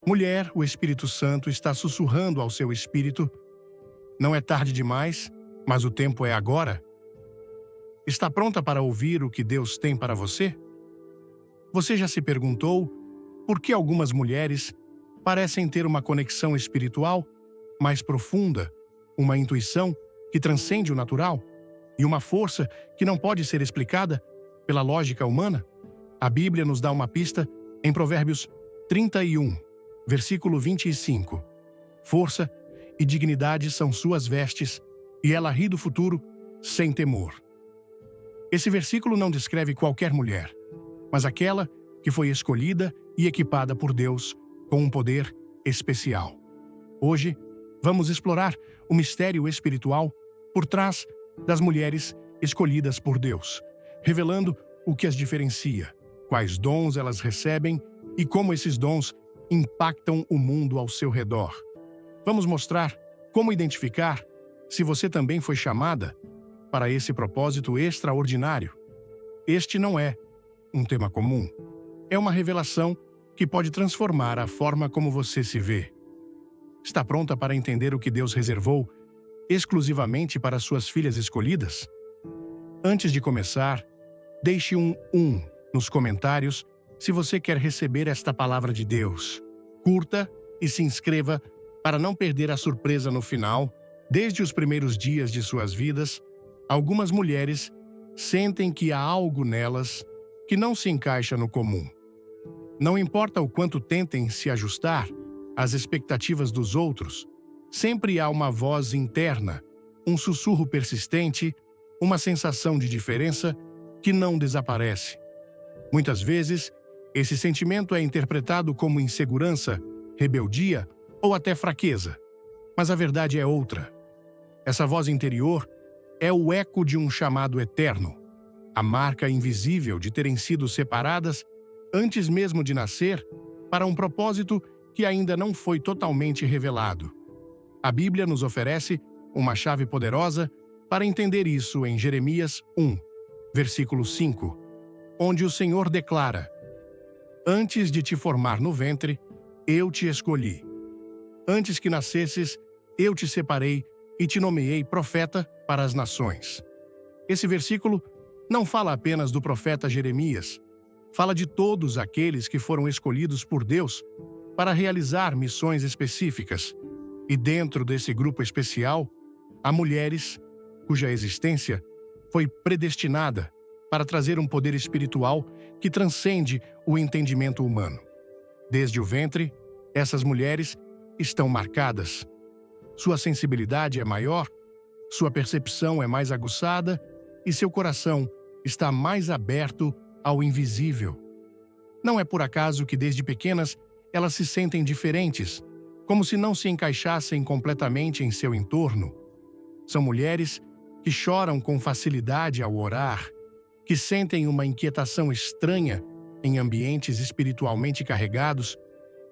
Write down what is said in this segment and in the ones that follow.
Mulher, o Espírito Santo está sussurrando ao seu espírito: não é tarde demais, mas o tempo é agora. Está pronta para ouvir o que Deus tem para você? Você já se perguntou por que algumas mulheres parecem ter uma conexão espiritual mais profunda, uma intuição que transcende o natural e uma força que não pode ser explicada pela lógica humana? A Bíblia nos dá uma pista em Provérbios 31, versículo 25. Força e dignidade são suas vestes, e ela ri do futuro sem temor. Esse versículo não descreve qualquer mulher, mas aquela que foi escolhida e equipada por Deus com um poder especial. Hoje, vamos explorar o mistério espiritual por trás das mulheres escolhidas por Deus, revelando o que as diferencia, quais dons elas recebem e como esses dons impactam o mundo ao seu redor. Vamos mostrar como identificar se você também foi chamada para esse propósito extraordinário. Este não é um tema comum. É uma revelação que pode transformar a forma como você se vê. Está pronta para entender o que Deus reservou exclusivamente para suas filhas escolhidas? Antes de começar, deixe um nos comentários se você quer receber esta palavra de Deus. Curta e se inscreva para não perder a surpresa no final. Desde os primeiros dias de suas vidas, algumas mulheres sentem que há algo nelas que não se encaixa no comum. Não importa o quanto tentem se ajustar às expectativas dos outros, sempre há uma voz interna, um sussurro persistente, uma sensação de diferença que não desaparece. Muitas vezes, esse sentimento é interpretado como insegurança, rebeldia ou até fraqueza. Mas a verdade é outra. Essa voz interior é o eco de um chamado eterno, a marca invisível de terem sido separadas antes mesmo de nascer para um propósito que ainda não foi totalmente revelado. A Bíblia nos oferece uma chave poderosa para entender isso em Jeremias 1, versículo 5, onde o Senhor declara: antes de te formar no ventre, eu te escolhi. Antes que nascesses, eu te separei e te nomeei profeta para as nações. Esse versículo não fala apenas do profeta Jeremias, fala de todos aqueles que foram escolhidos por Deus para realizar missões específicas. E dentro desse grupo especial, há mulheres cuja existência foi predestinada para trazer um poder espiritual que transcende o entendimento humano. Desde o ventre, essas mulheres estão marcadas. Sua sensibilidade é maior, sua percepção é mais aguçada e seu coração está mais aberto ao invisível. Não é por acaso que desde pequenas elas se sentem diferentes, como se não se encaixassem completamente em seu entorno. São mulheres que choram com facilidade ao orar, que sentem uma inquietação estranha em ambientes espiritualmente carregados,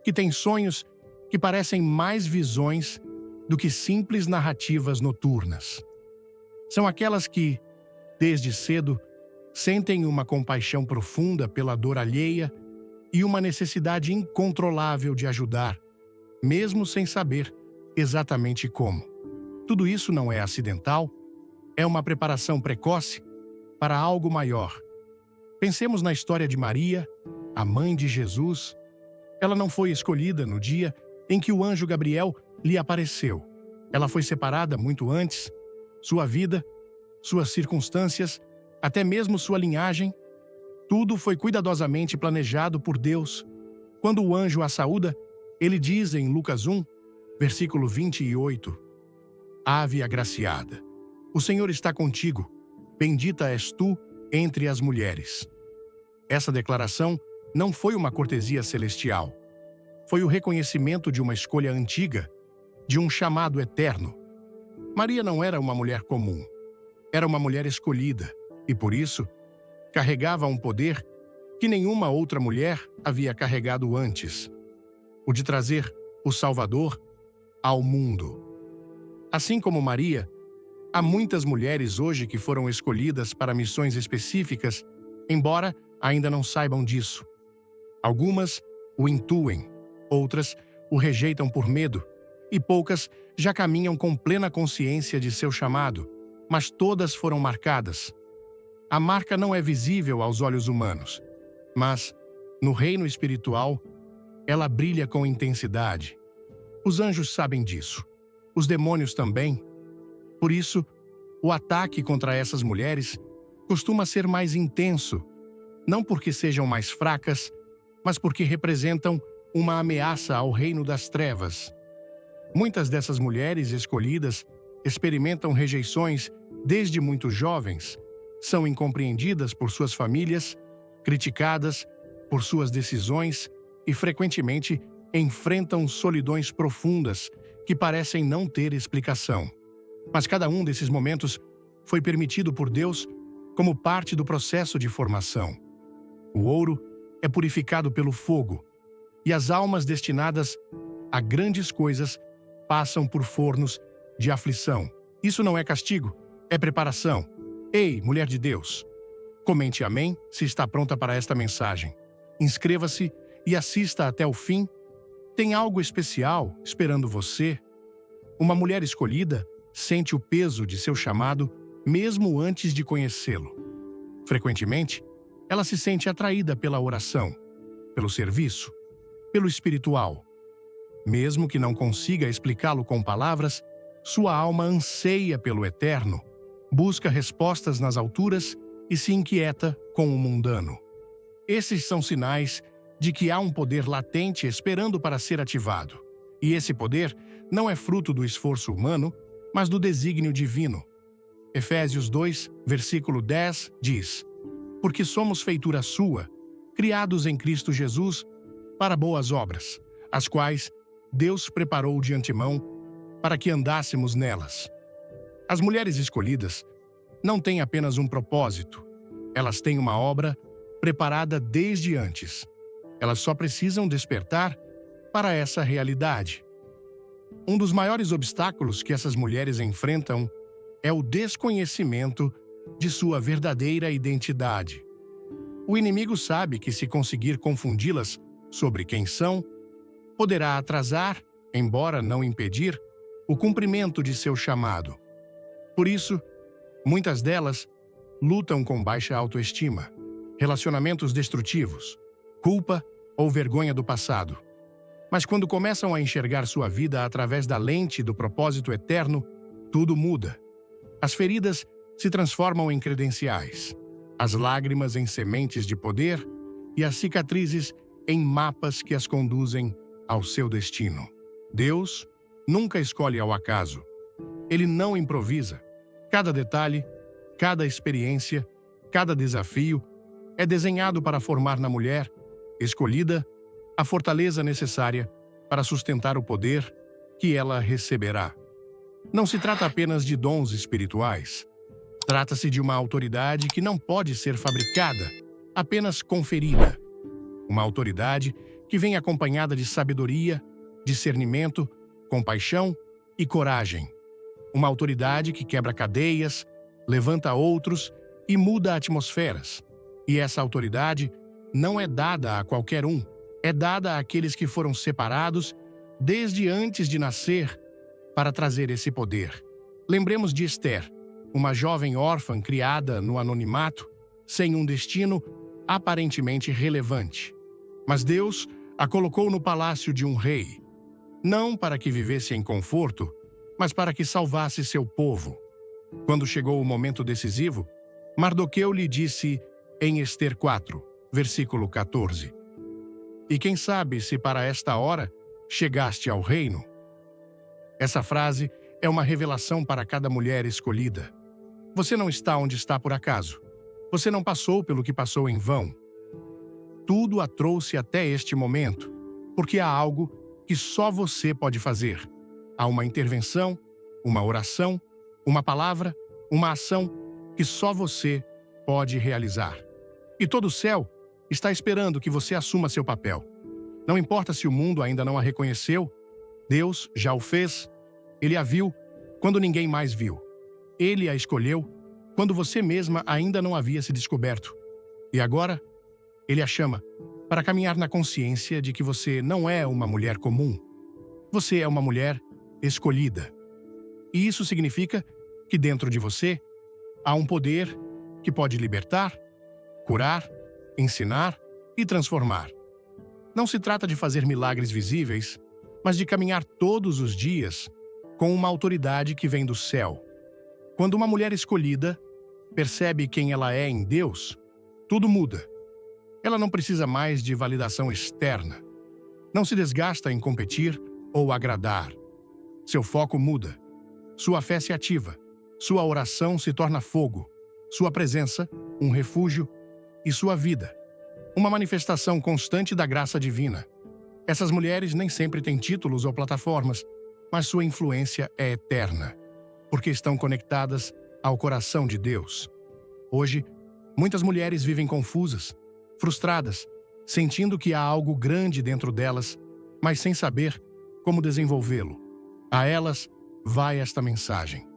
que têm sonhos que parecem mais visões do que simples narrativas noturnas. São aquelas que, desde cedo, sentem uma compaixão profunda pela dor alheia e uma necessidade incontrolável de ajudar, mesmo sem saber exatamente como. Tudo isso não é acidental, é uma preparação precoce para algo maior. Pensemos na história de Maria, a mãe de Jesus. Ela não foi escolhida no dia em que o anjo Gabriel lhe apareceu. Ela foi separada muito antes. Sua vida, suas circunstâncias, até mesmo sua linhagem, tudo foi cuidadosamente planejado por Deus. Quando o anjo a saúda, ele diz em Lucas 1, versículo 28, Ave agraciada, o Senhor está contigo, bendita és tu entre as mulheres. Essa declaração não foi uma cortesia celestial. Foi o reconhecimento de uma escolha antiga, de um chamado eterno. Maria não era uma mulher comum. Era uma mulher escolhida e, por isso, carregava um poder que nenhuma outra mulher havia carregado antes, o de trazer o Salvador ao mundo. Assim como Maria, há muitas mulheres hoje que foram escolhidas para missões específicas, embora ainda não saibam disso. Algumas o intuem, outras o rejeitam por medo, e poucas já caminham com plena consciência de seu chamado, mas todas foram marcadas. A marca não é visível aos olhos humanos, mas, no reino espiritual, ela brilha com intensidade. Os anjos sabem disso. Os demônios também. Por isso, o ataque contra essas mulheres costuma ser mais intenso, não porque sejam mais fracas, mas porque representam uma ameaça ao reino das trevas. Muitas dessas mulheres escolhidas experimentam rejeições desde muito jovens, são incompreendidas por suas famílias, criticadas por suas decisões e frequentemente enfrentam solidões profundas que parecem não ter explicação. Mas cada um desses momentos foi permitido por Deus como parte do processo de formação. O ouro é purificado pelo fogo, e as almas destinadas a grandes coisas passam por fornos de aflição. Isso não é castigo, é preparação. Ei, mulher de Deus! Comente amém se está pronta para esta mensagem. Inscreva-se e assista até o fim. Tem algo especial esperando você. Uma mulher escolhida sente o peso de seu chamado mesmo antes de conhecê-lo. Frequentemente, ela se sente atraída pela oração, pelo serviço, pelo espiritual. Mesmo que não consiga explicá-lo com palavras, sua alma anseia pelo eterno, busca respostas nas alturas e se inquieta com o mundano. Esses são sinais de que há um poder latente esperando para ser ativado. E esse poder não é fruto do esforço humano, mas do desígnio divino. Efésios 2, versículo 10 diz: Porque somos feitura sua, criados em Cristo Jesus, para boas obras, as quais Deus preparou de antemão para que andássemos nelas. As mulheres escolhidas não têm apenas um propósito, elas têm uma obra preparada desde antes. Elas só precisam despertar para essa realidade. Um dos maiores obstáculos que essas mulheres enfrentam é o desconhecimento de sua verdadeira identidade. O inimigo sabe que, se conseguir confundi-las sobre quem são, poderá atrasar, embora não impedir, o cumprimento de seu chamado. Por isso, muitas delas lutam com baixa autoestima, relacionamentos destrutivos, culpa ou vergonha do passado. Mas quando começam a enxergar sua vida através da lente do propósito eterno, tudo muda. As feridas se transformam em credenciais, as lágrimas em sementes de poder e as cicatrizes em mapas que as conduzem ao seu destino. Deus nunca escolhe ao acaso. Ele não improvisa. Cada detalhe, cada experiência, cada desafio é desenhado para formar na mulher escolhida a fortaleza necessária para sustentar o poder que ela receberá. Não se trata apenas de dons espirituais. Trata-se de uma autoridade que não pode ser fabricada, apenas conferida. Uma autoridade que vem acompanhada de sabedoria, discernimento, compaixão e coragem. Uma autoridade que quebra cadeias, levanta outros e muda atmosferas. E essa autoridade não é dada a qualquer um, é dada àqueles que foram separados desde antes de nascer para trazer esse poder. Lembremos de Esther, uma jovem órfã criada no anonimato, sem um destino aparentemente relevante. Mas Deus a colocou no palácio de um rei, não para que vivesse em conforto, mas para que salvasse seu povo. Quando chegou o momento decisivo, Mardoqueu lhe disse em Esther 4, versículo 14: E quem sabe se para esta hora chegaste ao reino? Essa frase é uma revelação para cada mulher escolhida. Você não está onde está por acaso. Você não passou pelo que passou em vão. Tudo a trouxe até este momento, porque há algo que só você pode fazer. Há uma intervenção, uma oração, uma palavra, uma ação que só você pode realizar. E todo o céu está esperando que você assuma seu papel. Não importa se o mundo ainda não a reconheceu, Deus já o fez. Ele a viu quando ninguém mais viu. Ele a escolheu quando você mesma ainda não havia se descoberto. E agora, Ele a chama para caminhar na consciência de que você não é uma mulher comum. Você é uma mulher escolhida. E isso significa que dentro de você há um poder que pode libertar, curar, ensinar e transformar. Não se trata de fazer milagres visíveis, mas de caminhar todos os dias com uma autoridade que vem do céu. Quando uma mulher escolhida percebe quem ela é em Deus, tudo muda. Ela não precisa mais de validação externa. Não se desgasta em competir ou agradar. Seu foco muda. Sua fé se ativa. Sua oração se torna fogo. Sua presença, um refúgio, e sua vida, uma manifestação constante da graça divina. Essas mulheres nem sempre têm títulos ou plataformas, mas sua influência é eterna, porque estão conectadas ao coração de Deus. Hoje, muitas mulheres vivem confusas, frustradas, sentindo que há algo grande dentro delas, mas sem saber como desenvolvê-lo. A elas vai esta mensagem: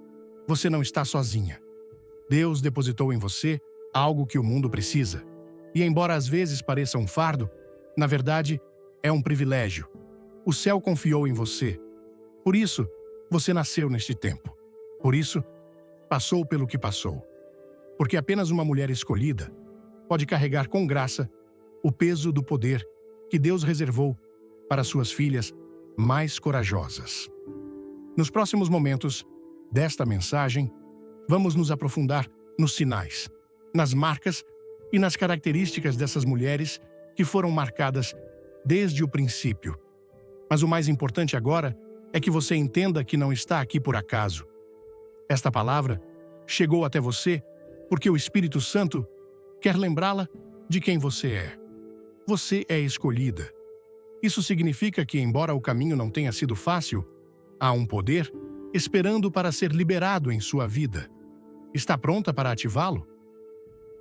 você não está sozinha. Deus depositou em você algo que o mundo precisa. E embora às vezes pareça um fardo, na verdade, é um privilégio. O céu confiou em você. Por isso, você nasceu neste tempo. Por isso, passou pelo que passou. Porque apenas uma mulher escolhida pode carregar com graça o peso do poder que Deus reservou para suas filhas mais corajosas. Nos próximos momentos desta mensagem, vamos nos aprofundar nos sinais, nas marcas e nas características dessas mulheres que foram marcadas desde o princípio. Mas o mais importante agora é que você entenda que não está aqui por acaso. Esta palavra chegou até você porque o Espírito Santo quer lembrá-la de quem você é. Você é escolhida. Isso significa que, embora o caminho não tenha sido fácil, há um poder esperando para ser liberado em sua vida. Está pronta para ativá-lo?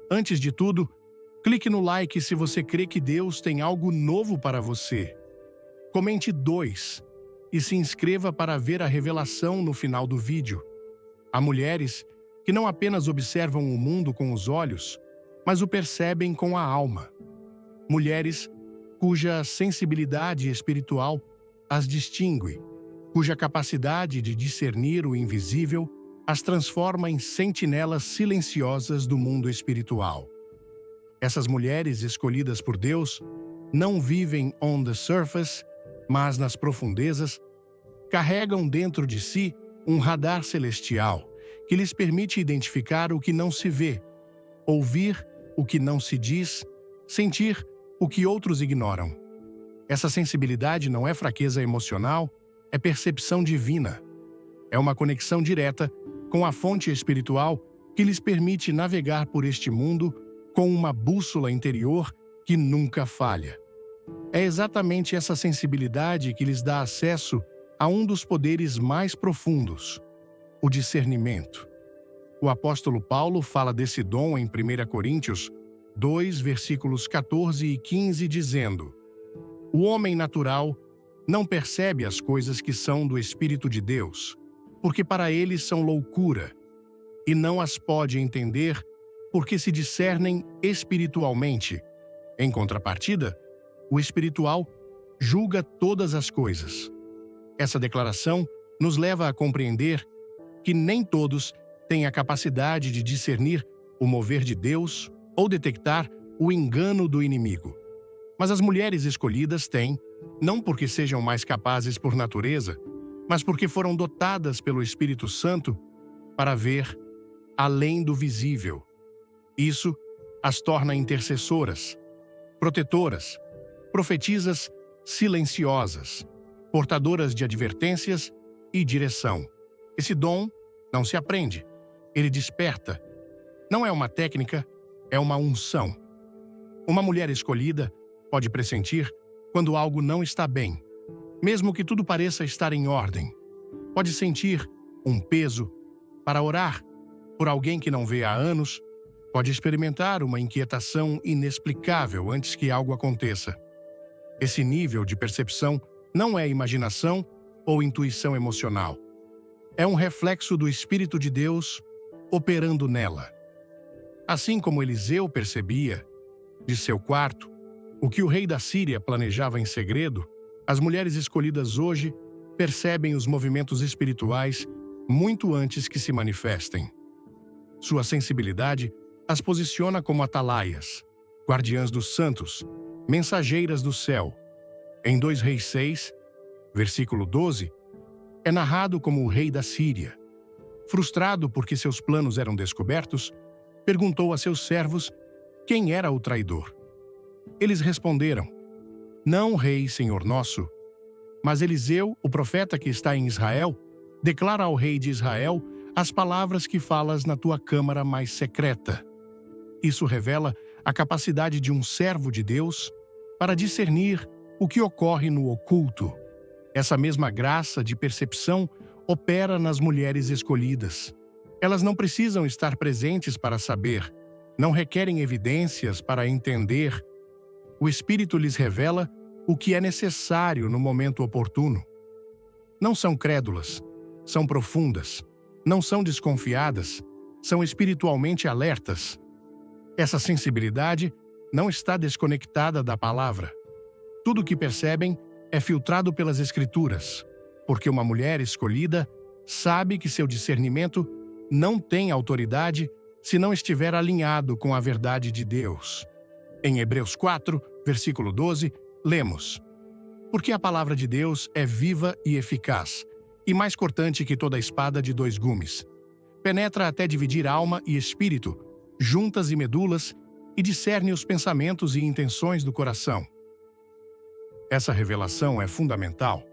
Antes de tudo, clique no like se você crê que Deus tem algo novo para você. Comente 2 e se inscreva para ver a revelação no final do vídeo. Há mulheres que não apenas observam o mundo com os olhos, mas o percebem com a alma. Mulheres cuja sensibilidade espiritual as distingue, cuja capacidade de discernir o invisível as transforma em sentinelas silenciosas do mundo espiritual. Essas mulheres escolhidas por Deus não vivem on the surface, mas nas profundezas, carregam dentro de si um radar celestial que lhes permite identificar o que não se vê, ouvir o que não se diz, sentir o que outros ignoram. Essa sensibilidade não é fraqueza emocional, é percepção divina. É uma conexão direta com a fonte espiritual que lhes permite navegar por este mundo com uma bússola interior que nunca falha. É exatamente essa sensibilidade que lhes dá acesso a um dos poderes mais profundos, o discernimento. O apóstolo Paulo fala desse dom em 1 Coríntios 2, versículos 14 e 15, dizendo: o homem natural não percebe as coisas que são do Espírito de Deus, porque para ele são loucura, e não as pode entender porque se discernem espiritualmente. Em contrapartida, o espiritual julga todas as coisas. Essa declaração nos leva a compreender que nem todos têm a capacidade de discernir o mover de Deus ou detectar o engano do inimigo. Mas as mulheres escolhidas têm, não porque sejam mais capazes por natureza, mas porque foram dotadas pelo Espírito Santo para ver além do visível. Isso as torna intercessoras, protetoras, profetisas silenciosas, portadoras de advertências e direção. Esse dom não se aprende, ele desperta. Não é uma técnica, é uma unção. Uma mulher escolhida pode pressentir quando algo não está bem, mesmo que tudo pareça estar em ordem. Pode sentir um peso para orar por alguém que não vê há anos. Pode experimentar uma inquietação inexplicável antes que algo aconteça. Esse nível de percepção não é imaginação ou intuição emocional. É um reflexo do Espírito de Deus operando nela. Assim como Eliseu percebia, de seu quarto, O que o rei da Síria planejava em segredo, as mulheres escolhidas hoje percebem os movimentos espirituais muito antes que se manifestem. Sua sensibilidade as posiciona como atalaias, guardiãs dos santos, mensageiras do céu. Em 2 Reis 6, versículo 12, é narrado como o rei da Síria, frustrado porque seus planos eram descobertos, perguntou a seus servos quem era o traidor. Eles responderam: não, rei, senhor nosso, mas Eliseu, o profeta que está em Israel, declara ao rei de Israel as palavras que falas na tua câmara mais secreta. Isso revela a capacidade de um servo de Deus para discernir o que ocorre no oculto. Essa mesma graça de percepção opera nas mulheres escolhidas. Elas não precisam estar presentes para saber, não requerem evidências para entender. O Espírito lhes revela o que é necessário no momento oportuno. Não são crédulas, são profundas, não são desconfiadas, são espiritualmente alertas. Essa sensibilidade não está desconectada da palavra. Tudo o que percebem é filtrado pelas Escrituras, porque uma mulher escolhida sabe que seu discernimento não tem autoridade se não estiver alinhado com a verdade de Deus. Em Hebreus 4, versículo 12, lemos: porque a palavra de Deus é viva e eficaz, e mais cortante que toda espada de 2 gumes. Penetra até dividir alma e espírito, juntas e medulas, e discerne os pensamentos e intenções do coração. Essa revelação é fundamental.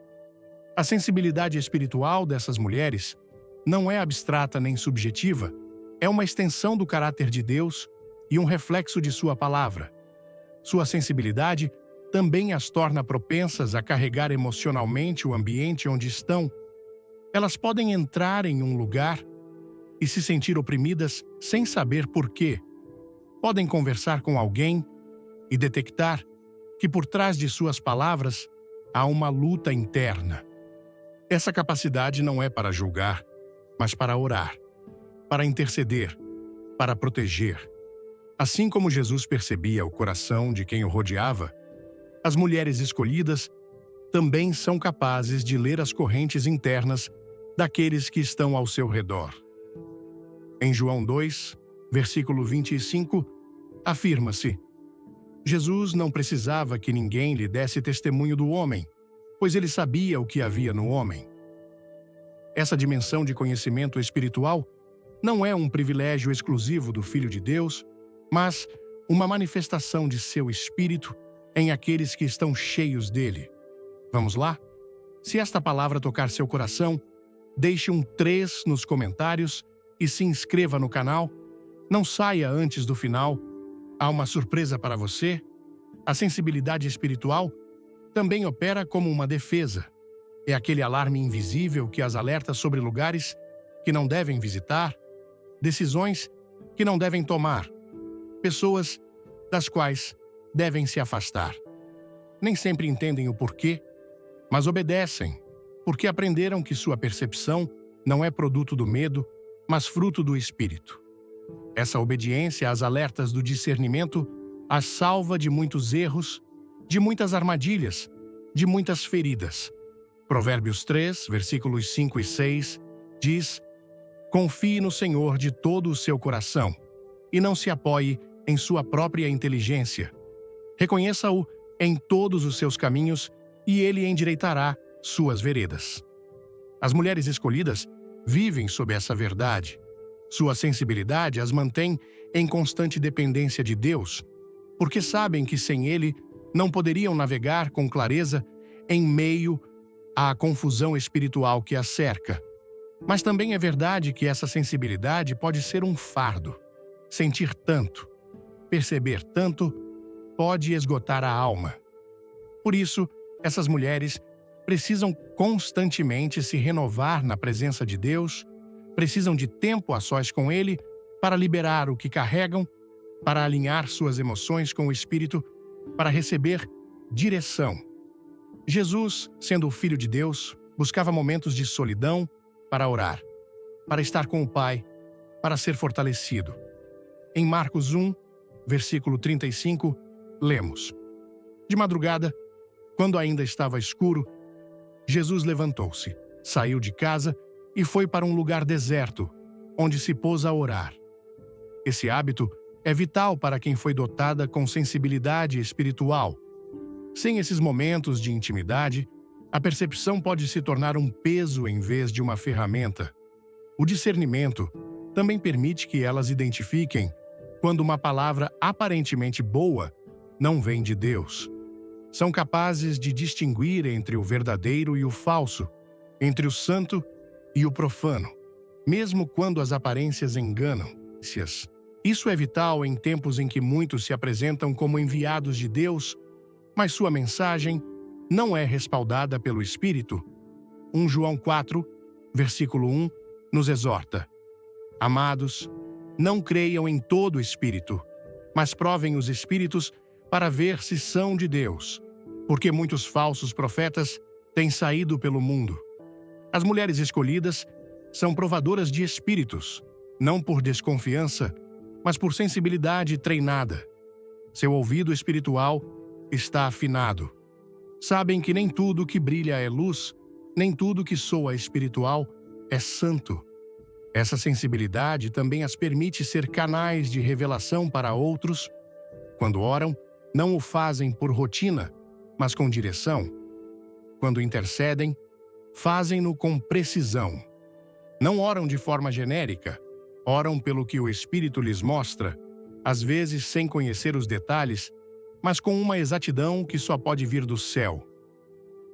A sensibilidade espiritual dessas mulheres não é abstrata nem subjetiva, é uma extensão do caráter de Deus e um reflexo de sua palavra. Sua sensibilidade também as torna propensas a carregar emocionalmente o ambiente onde estão. Elas podem entrar em um lugar e se sentir oprimidas sem saber por quê. Podem conversar com alguém e detectar que por trás de suas palavras há uma luta interna. Essa capacidade não é para julgar, mas para orar, para interceder, para proteger. Assim como Jesus percebia o coração de quem o rodeava, as mulheres escolhidas também são capazes de ler as correntes internas daqueles que estão ao seu redor. Em João 2, versículo 25, afirma-se: Jesus não precisava que ninguém lhe desse testemunho do homem, pois ele sabia o que havia no homem. Essa dimensão de conhecimento espiritual não é um privilégio exclusivo do Filho de Deus, mas uma manifestação de seu Espírito em aqueles que estão cheios dele. Vamos lá? Se esta palavra tocar seu coração, deixe um 3 nos comentários e se inscreva no canal. Não saia antes do final. Há uma surpresa para você. A sensibilidade espiritual também opera como uma defesa. É aquele alarme invisível que as alerta sobre lugares que não devem visitar, decisões que não devem tomar, pessoas das quais devem se afastar. Nem sempre entendem o porquê, mas obedecem, porque aprenderam que sua percepção não é produto do medo, mas fruto do Espírito. Essa obediência às alertas do discernimento as salva de muitos erros, de muitas armadilhas, de muitas feridas. Provérbios 3, versículos 5 e 6, diz: confie no Senhor de todo o seu coração e não se apoie em sua própria inteligência. Reconheça-o em todos os seus caminhos e ele endireitará suas veredas. As mulheres escolhidas vivem sob essa verdade. Sua sensibilidade as mantém em constante dependência de Deus, porque sabem que sem Ele não poderiam navegar com clareza em meio à confusão espiritual que as cerca. Mas também é verdade que essa sensibilidade pode ser um fardo. Sentir tanto, perceber tanto, pode esgotar a alma. Por isso, essas mulheres precisam constantemente se renovar na presença de Deus, precisam de tempo a sós com Ele para liberar o que carregam, para alinhar suas emoções com o Espírito, para receber direção. Jesus, sendo o Filho de Deus, buscava momentos de solidão para orar, para estar com o Pai, para ser fortalecido. Em Marcos 1, versículo 35, lemos: De madrugada, quando ainda estava escuro, Jesus levantou-se, saiu de casa e foi para um lugar deserto, onde se pôs a orar. Esse hábito é vital para quem foi dotada com sensibilidade espiritual. Sem esses momentos de intimidade, a percepção pode se tornar um peso em vez de uma ferramenta. O discernimento também permite que elas identifiquem quando uma palavra aparentemente boa não vem de Deus. São capazes de distinguir entre o verdadeiro e o falso, entre o santo e o profano, mesmo quando as aparências enganam. Isso é vital em tempos em que muitos se apresentam como enviados de Deus, mas sua mensagem não é respaldada pelo Espírito. 1 João 4, versículo 1, nos exorta: Amados, não creiam em todo espírito, mas provem os espíritos para ver se são de Deus, porque muitos falsos profetas têm saído pelo mundo. As mulheres escolhidas são provadoras de espíritos, não por desconfiança, mas por sensibilidade treinada. Seu ouvido espiritual está afinado. Sabem que nem tudo que brilha é luz, nem tudo que soa espiritual é santo. Essa sensibilidade também as permite ser canais de revelação para outros. Quando oram, não o fazem por rotina, mas com direção. Quando intercedem, fazem-no com precisão. Não oram de forma genérica, oram pelo que o Espírito lhes mostra, às vezes sem conhecer os detalhes, mas com uma exatidão que só pode vir do céu.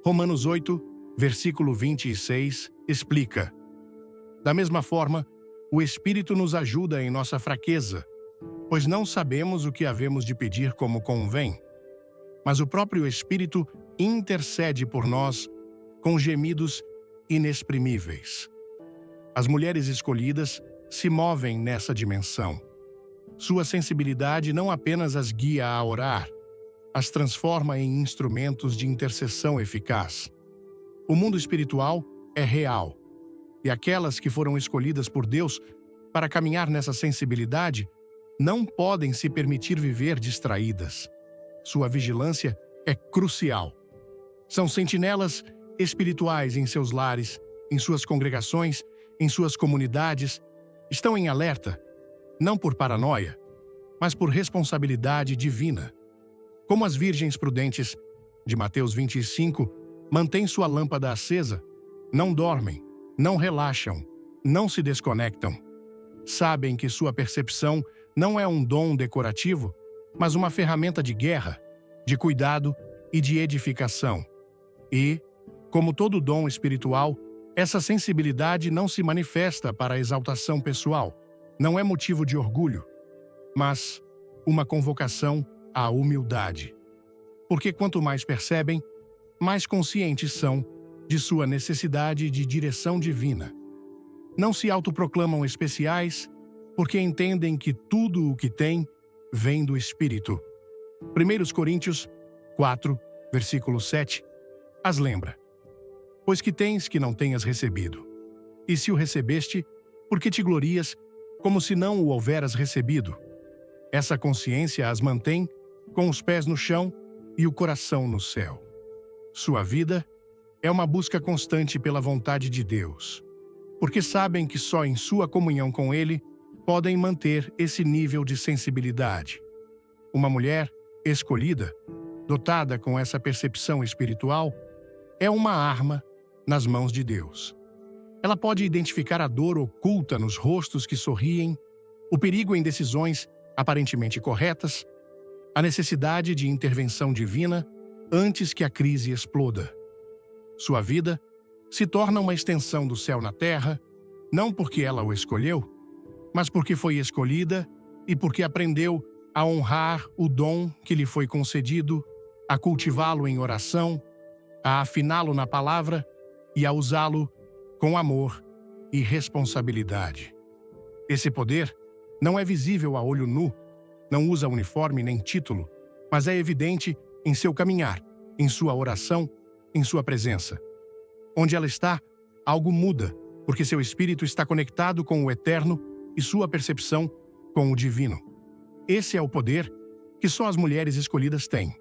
Romanos 8, versículo 26, explica: Da mesma forma, o Espírito nos ajuda em nossa fraqueza, pois não sabemos o que havemos de pedir como convém. Mas o próprio Espírito intercede por nós com gemidos inexprimíveis. As mulheres escolhidas se movem nessa dimensão. Sua sensibilidade não apenas as guia a orar, as transforma em instrumentos de intercessão eficaz. O mundo espiritual é real, e aquelas que foram escolhidas por Deus para caminhar nessa sensibilidade não podem se permitir viver distraídas. Sua vigilância é crucial. São sentinelas espirituais em seus lares, em suas congregações, em suas comunidades. Estão em alerta, não por paranoia, mas por responsabilidade divina. Como as virgens prudentes de Mateus 25 mantêm sua lâmpada acesa, não dormem, não relaxam, não se desconectam. Sabem que sua percepção não é um dom decorativo, mas uma ferramenta de guerra, de cuidado e de edificação. E, como todo dom espiritual, essa sensibilidade não se manifesta para a exaltação pessoal, não é motivo de orgulho, mas uma convocação à humildade. Porque quanto mais percebem, mais conscientes são de sua necessidade de direção divina. Não se autoproclamam especiais, porque entendem que tudo o que têm vem do Espírito. 1 Coríntios 4, versículo 7, as lembra: Pois que tens que não tenhas recebido? E se o recebeste, por que te glorias, como se não o houveras recebido? Essa consciência as mantém com os pés no chão e o coração no céu. Sua vida é uma busca constante pela vontade de Deus, porque sabem que só em sua comunhão com Ele podem manter esse nível de sensibilidade. Uma mulher escolhida, dotada com essa percepção espiritual, é uma arma nas mãos de Deus. Ela pode identificar a dor oculta nos rostos que sorriem, o perigo em decisões aparentemente corretas, a necessidade de intervenção divina antes que a crise exploda. Sua vida se torna uma extensão do céu na terra, não porque ela o escolheu, mas porque foi escolhida e porque aprendeu a honrar o dom que lhe foi concedido, a cultivá-lo em oração, a afiná-lo na palavra e a usá-lo com amor e responsabilidade. Esse poder não é visível a olho nu, não usa uniforme nem título, mas é evidente em seu caminhar, em sua oração, em sua presença. Onde ela está, algo muda, porque seu espírito está conectado com o eterno e sua percepção com o divino. Esse é o poder que só as mulheres escolhidas têm.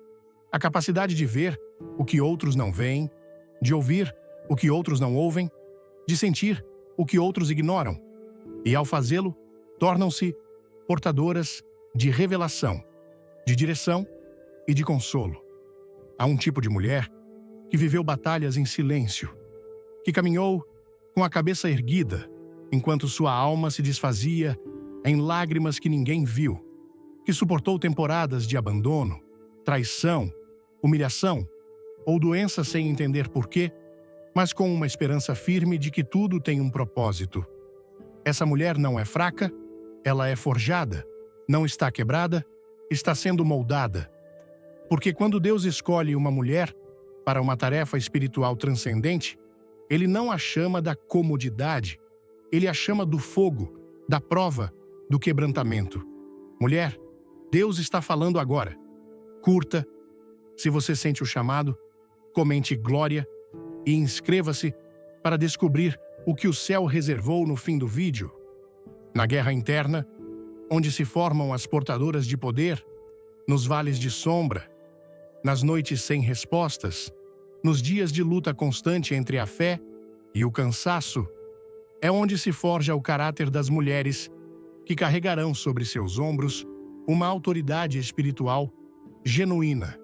A capacidade de ver o que outros não veem, de ouvir o que outros não ouvem, de sentir o que outros ignoram. E, ao fazê-lo, tornam-se portadoras de revelação, de direção e de consolo. Há um tipo de mulher que viveu batalhas em silêncio, que caminhou com a cabeça erguida, enquanto sua alma se desfazia em lágrimas que ninguém viu, que suportou temporadas de abandono, traição, humilhação ou doença sem entender porquê, mas com uma esperança firme de que tudo tem um propósito. Essa mulher não é fraca, ela é forjada, não está quebrada, está sendo moldada. Porque quando Deus escolhe uma mulher para uma tarefa espiritual transcendente, Ele não a chama da comodidade, Ele a chama do fogo, da prova, do quebrantamento. Mulher, Deus está falando agora. Curta, se você sente o chamado, comente glória e inscreva-se para descobrir o que o céu reservou no fim do vídeo. Na guerra interna, onde se formam as portadoras de poder, nos vales de sombra, nas noites sem respostas, nos dias de luta constante entre a fé e o cansaço, é onde se forja o caráter das mulheres que carregarão sobre seus ombros uma autoridade espiritual genuína.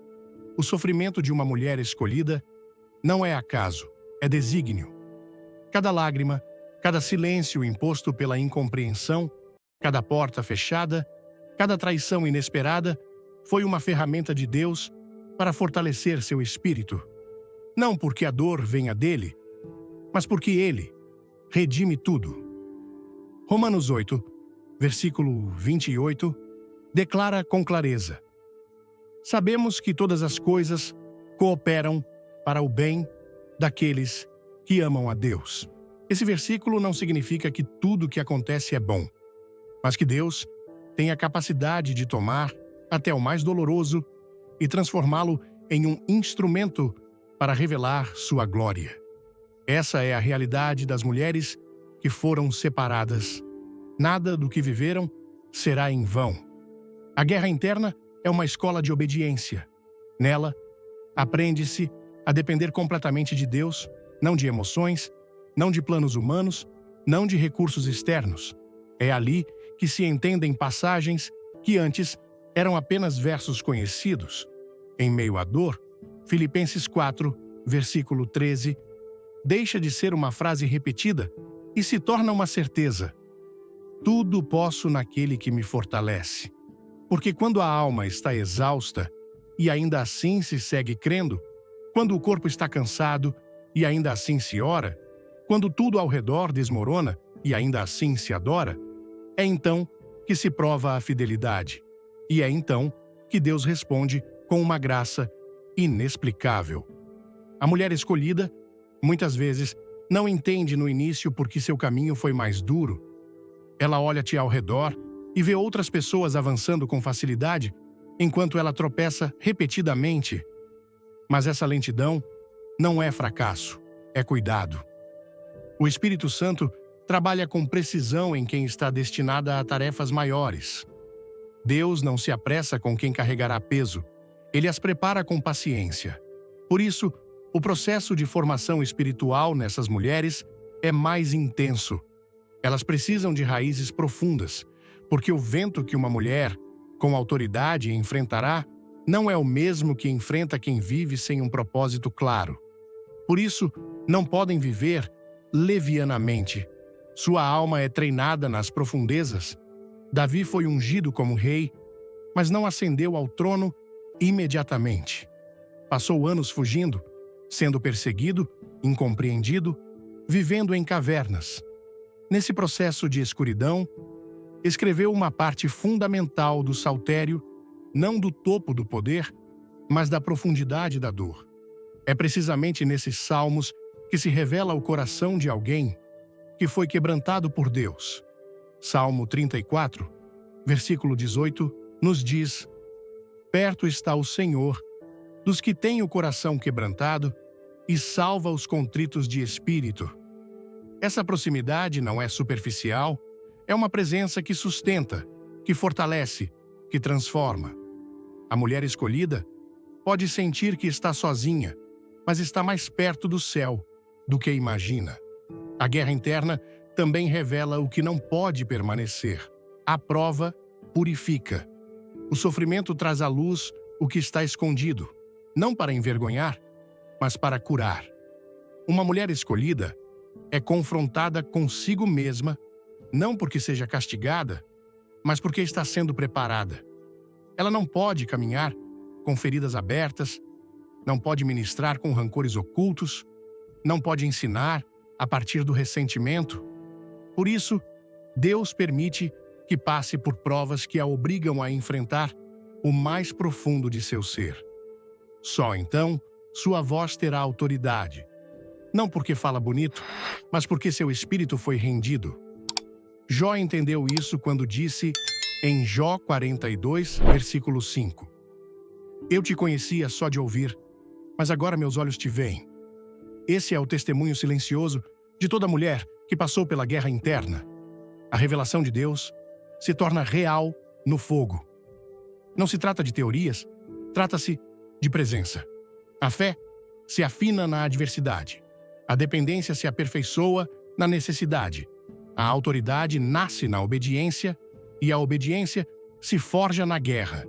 O sofrimento de uma mulher escolhida não é acaso, é desígnio. Cada lágrima, cada silêncio imposto pela incompreensão, cada porta fechada, cada traição inesperada foi uma ferramenta de Deus para fortalecer seu espírito. Não porque a dor venha dele, mas porque ele redime tudo. Romanos 8, versículo 28, declara com clareza: sabemos que todas as coisas cooperam para o bem daqueles que amam a Deus. Esse versículo não significa que tudo que acontece é bom, mas que Deus tem a capacidade de tomar até o mais doloroso e transformá-lo em um instrumento para revelar sua glória. Essa é a realidade das mulheres que foram separadas. Nada do que viveram será em vão. A guerra interna é uma escola de obediência. Nela, aprende-se a depender completamente de Deus, não de emoções, não de planos humanos, não de recursos externos. É ali que se entendem passagens que antes eram apenas versos conhecidos. Em meio à dor, Filipenses 4, versículo 13, deixa de ser uma frase repetida e se torna uma certeza. Tudo posso naquele que me fortalece. Porque quando a alma está exausta e ainda assim se segue crendo, quando o corpo está cansado e ainda assim se ora, quando tudo ao redor desmorona e ainda assim se adora, é então que se prova a fidelidade. E é então que Deus responde com uma graça inexplicável. A mulher escolhida, muitas vezes, não entende no início porque seu caminho foi mais duro. Ela olha-te ao redor e vê outras pessoas avançando com facilidade, enquanto ela tropeça repetidamente. Mas essa lentidão não é fracasso, é cuidado. O Espírito Santo trabalha com precisão em quem está destinada a tarefas maiores. Deus não se apressa com quem carregará peso, Ele as prepara com paciência. Por isso, o processo de formação espiritual nessas mulheres é mais intenso. Elas precisam de raízes profundas, porque o vento que uma mulher, com autoridade, enfrentará não é o mesmo que enfrenta quem vive sem um propósito claro. Por isso, não podem viver levianamente. Sua alma é treinada nas profundezas. Davi foi ungido como rei, mas não ascendeu ao trono imediatamente. Passou anos fugindo, sendo perseguido, incompreendido, vivendo em cavernas. Nesse processo de escuridão, escreveu uma parte fundamental do saltério, não do topo do poder, mas da profundidade da dor. É precisamente nesses salmos que se revela o coração de alguém que foi quebrantado por Deus. Salmo 34, versículo 18, nos diz: perto está o Senhor dos que têm o coração quebrantado e salva os contritos de espírito. Essa proximidade não é superficial, é uma presença que sustenta, que fortalece, que transforma. A mulher escolhida Pode sentir que está sozinha, mas está mais perto do céu do que imagina. A guerra interna também revela o que não pode permanecer. A prova purifica. O sofrimento traz à luz o que está escondido, não para envergonhar, mas para curar. Uma mulher escolhida é confrontada consigo mesma, não porque seja castigada, mas porque está sendo preparada. Ela não pode caminhar com feridas abertas, não pode ministrar com rancores ocultos, não pode ensinar a partir do ressentimento. Por isso, Deus permite que passe por provas que a obrigam a enfrentar o mais profundo de seu ser. Só então, sua voz terá autoridade. Não porque fala bonito, mas porque seu espírito foi rendido. Jó entendeu isso quando disse em Jó 42, versículo 5. Eu te conhecia só de ouvir, mas agora meus olhos te veem. Esse é o testemunho silencioso de toda mulher que passou pela guerra interna. A revelação de Deus se torna real no fogo. Não se trata de teorias, trata-se de presença. A fé se afina na adversidade. A dependência se aperfeiçoa na necessidade. A autoridade nasce na obediência e a obediência se forja na guerra.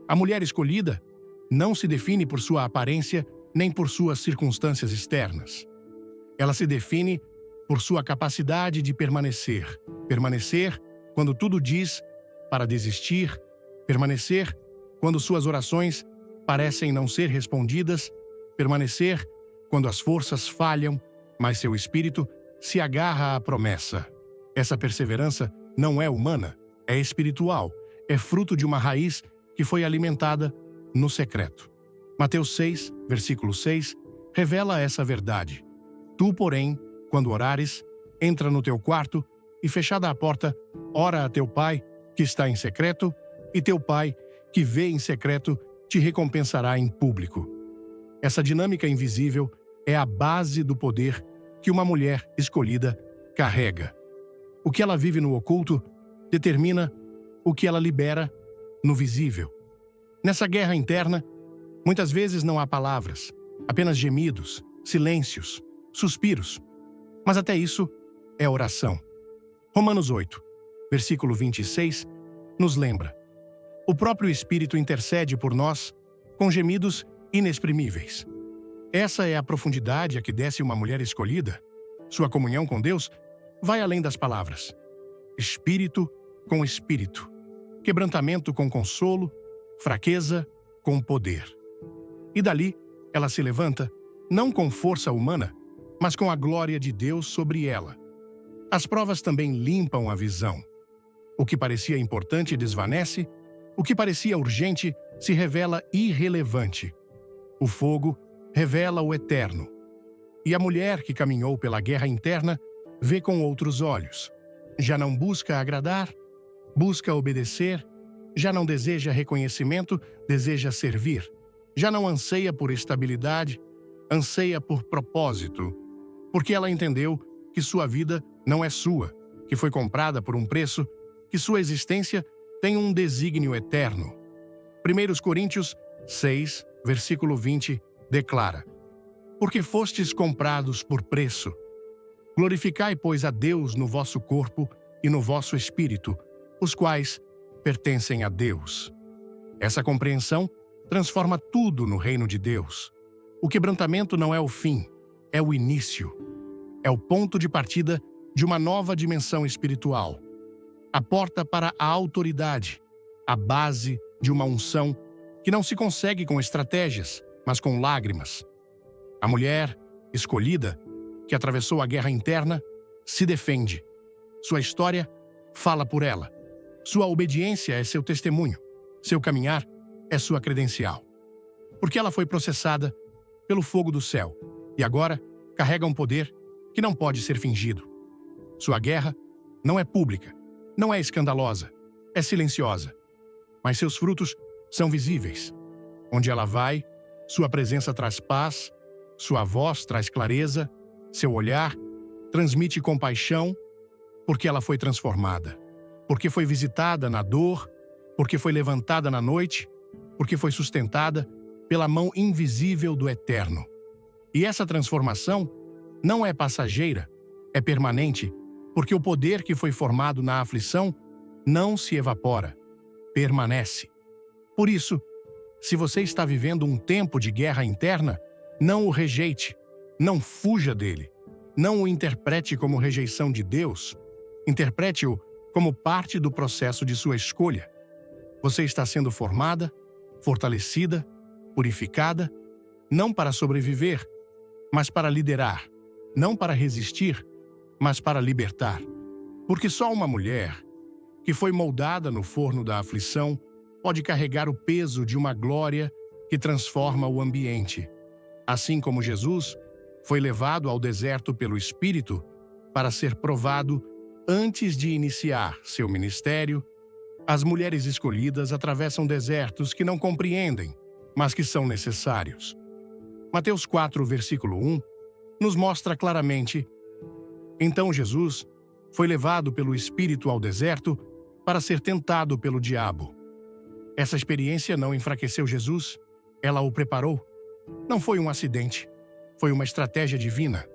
A mulher escolhida não se define por sua aparência nem por suas circunstâncias externas. Ela se define por sua capacidade de permanecer. Permanecer quando tudo diz para desistir. Permanecer quando suas orações parecem não ser respondidas. Permanecer quando as forças falham, mas seu espírito se agarra à promessa. Essa perseverança não é humana, é espiritual, é fruto de uma raiz que foi alimentada no secreto. Mateus 6, versículo 6, revela essa verdade. Tu, porém, quando orares, entra no teu quarto e, fechada a porta, ora a teu pai, que está em secreto, e teu pai, que vê em secreto, te recompensará em público. Essa dinâmica invisível é a base do poder que uma mulher escolhida carrega. O que ela vive no oculto determina o que ela libera no visível. Nessa guerra interna, muitas vezes não há palavras, apenas gemidos, silêncios, suspiros. Mas até isso é oração. Romanos 8, versículo 26, nos lembra: o próprio Espírito intercede por nós com gemidos inexprimíveis. Essa é a profundidade a que desce uma mulher escolhida. Sua comunhão com Deus vai além das palavras. Espírito com espírito. Quebrantamento com consolo. Fraqueza com poder. E dali, ela se levanta, não com força humana, mas com a glória de Deus sobre ela. As provas também limpam a visão. O que parecia importante desvanece, o que parecia urgente se revela irrelevante. O fogo revela o eterno. E a mulher que caminhou pela guerra interna vê com outros olhos. Já não busca agradar, busca obedecer, já não deseja reconhecimento, deseja servir. Já não anseia por estabilidade, anseia por propósito. Porque ela entendeu que sua vida não é sua, que foi comprada por um preço, que sua existência tem um desígnio eterno. 1 Coríntios 6, versículo 20, declara: porque fostes comprados por preço. Glorificai, pois, a Deus no vosso corpo e no vosso espírito, os quais pertencem a Deus. Essa compreensão transforma tudo no reino de Deus. O quebrantamento não é o fim, é o início. É o ponto de partida de uma nova dimensão espiritual. A porta para a autoridade, a base de uma unção que não se consegue com estratégias, mas com lágrimas. A mulher escolhida, que atravessou a guerra interna, se defende. Sua história fala por ela. Sua obediência é seu testemunho. Seu caminhar é sua credencial. Porque ela foi processada pelo fogo do céu e agora carrega um poder que não pode ser fingido. Sua guerra não é pública, não é escandalosa, é silenciosa. Mas seus frutos são visíveis. Onde ela vai, sua presença traz paz, sua voz traz clareza, seu olhar transmite compaixão, porque ela foi transformada. Porque foi visitada na dor, porque foi levantada na noite, porque foi sustentada pela mão invisível do Eterno. E essa transformação não é passageira, é permanente, porque o poder que foi formado na aflição não se evapora, permanece. Por isso, se você está vivendo um tempo de guerra interna, não o rejeite, não fuja dele, não o interprete como rejeição de Deus, interprete-o como parte do processo de sua escolha. Você está sendo formada, fortalecida, purificada, não para sobreviver, mas para liderar, não para resistir, mas para libertar. Porque só uma mulher, que foi moldada no forno da aflição, pode carregar o peso de uma glória que transforma o ambiente. Assim como Jesus foi levado ao deserto pelo Espírito para ser provado antes de iniciar seu ministério, as mulheres escolhidas atravessam desertos que não compreendem, mas que são necessários. Mateus 4, versículo 1, nos mostra claramente: então Jesus foi levado pelo Espírito ao deserto para ser tentado pelo diabo. Essa experiência não enfraqueceu Jesus, ela o preparou. Não foi um acidente, foi uma estratégia divina.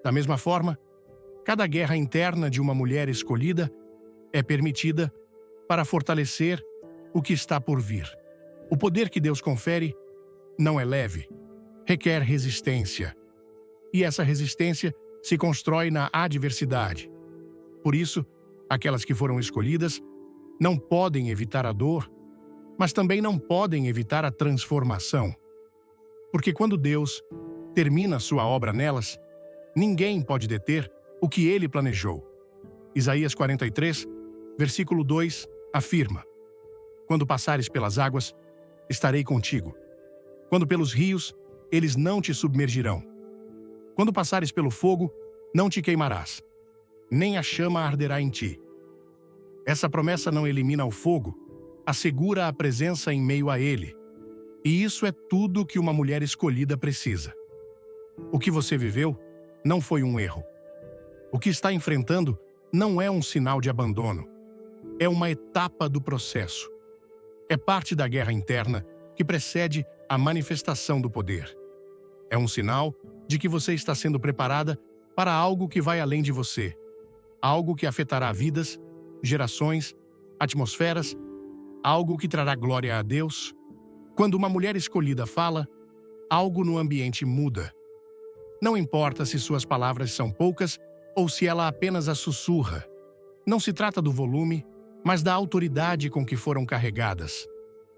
Da mesma forma, cada guerra interna de uma mulher escolhida é permitida para fortalecer o que está por vir. O poder que Deus confere não é leve, requer resistência. E essa resistência se constrói na adversidade. Por isso, aquelas que foram escolhidas não podem evitar a dor, mas também não podem evitar a transformação. Porque quando Deus termina sua obra nelas, ninguém pode deter o que ele planejou. Isaías 43, versículo 2, afirma: quando passares pelas águas, estarei contigo. Quando pelos rios, eles não te submergirão. Quando passares pelo fogo, não te queimarás, nem a chama arderá em ti. Essa promessa não elimina o fogo, assegura a presença em meio a ele. E isso é tudo que uma mulher escolhida precisa. O que você viveu não foi um erro. O que está enfrentando não é um sinal de abandono. É uma etapa do processo. É parte da guerra interna que precede a manifestação do poder. É um sinal de que você está sendo preparada para algo que vai além de você. Algo que afetará vidas, gerações, atmosferas, algo que trará glória a Deus. Quando uma mulher escolhida fala, algo no ambiente muda. Não importa se suas palavras são poucas ou se ela apenas as sussurra. Não se trata do volume, mas da autoridade com que foram carregadas.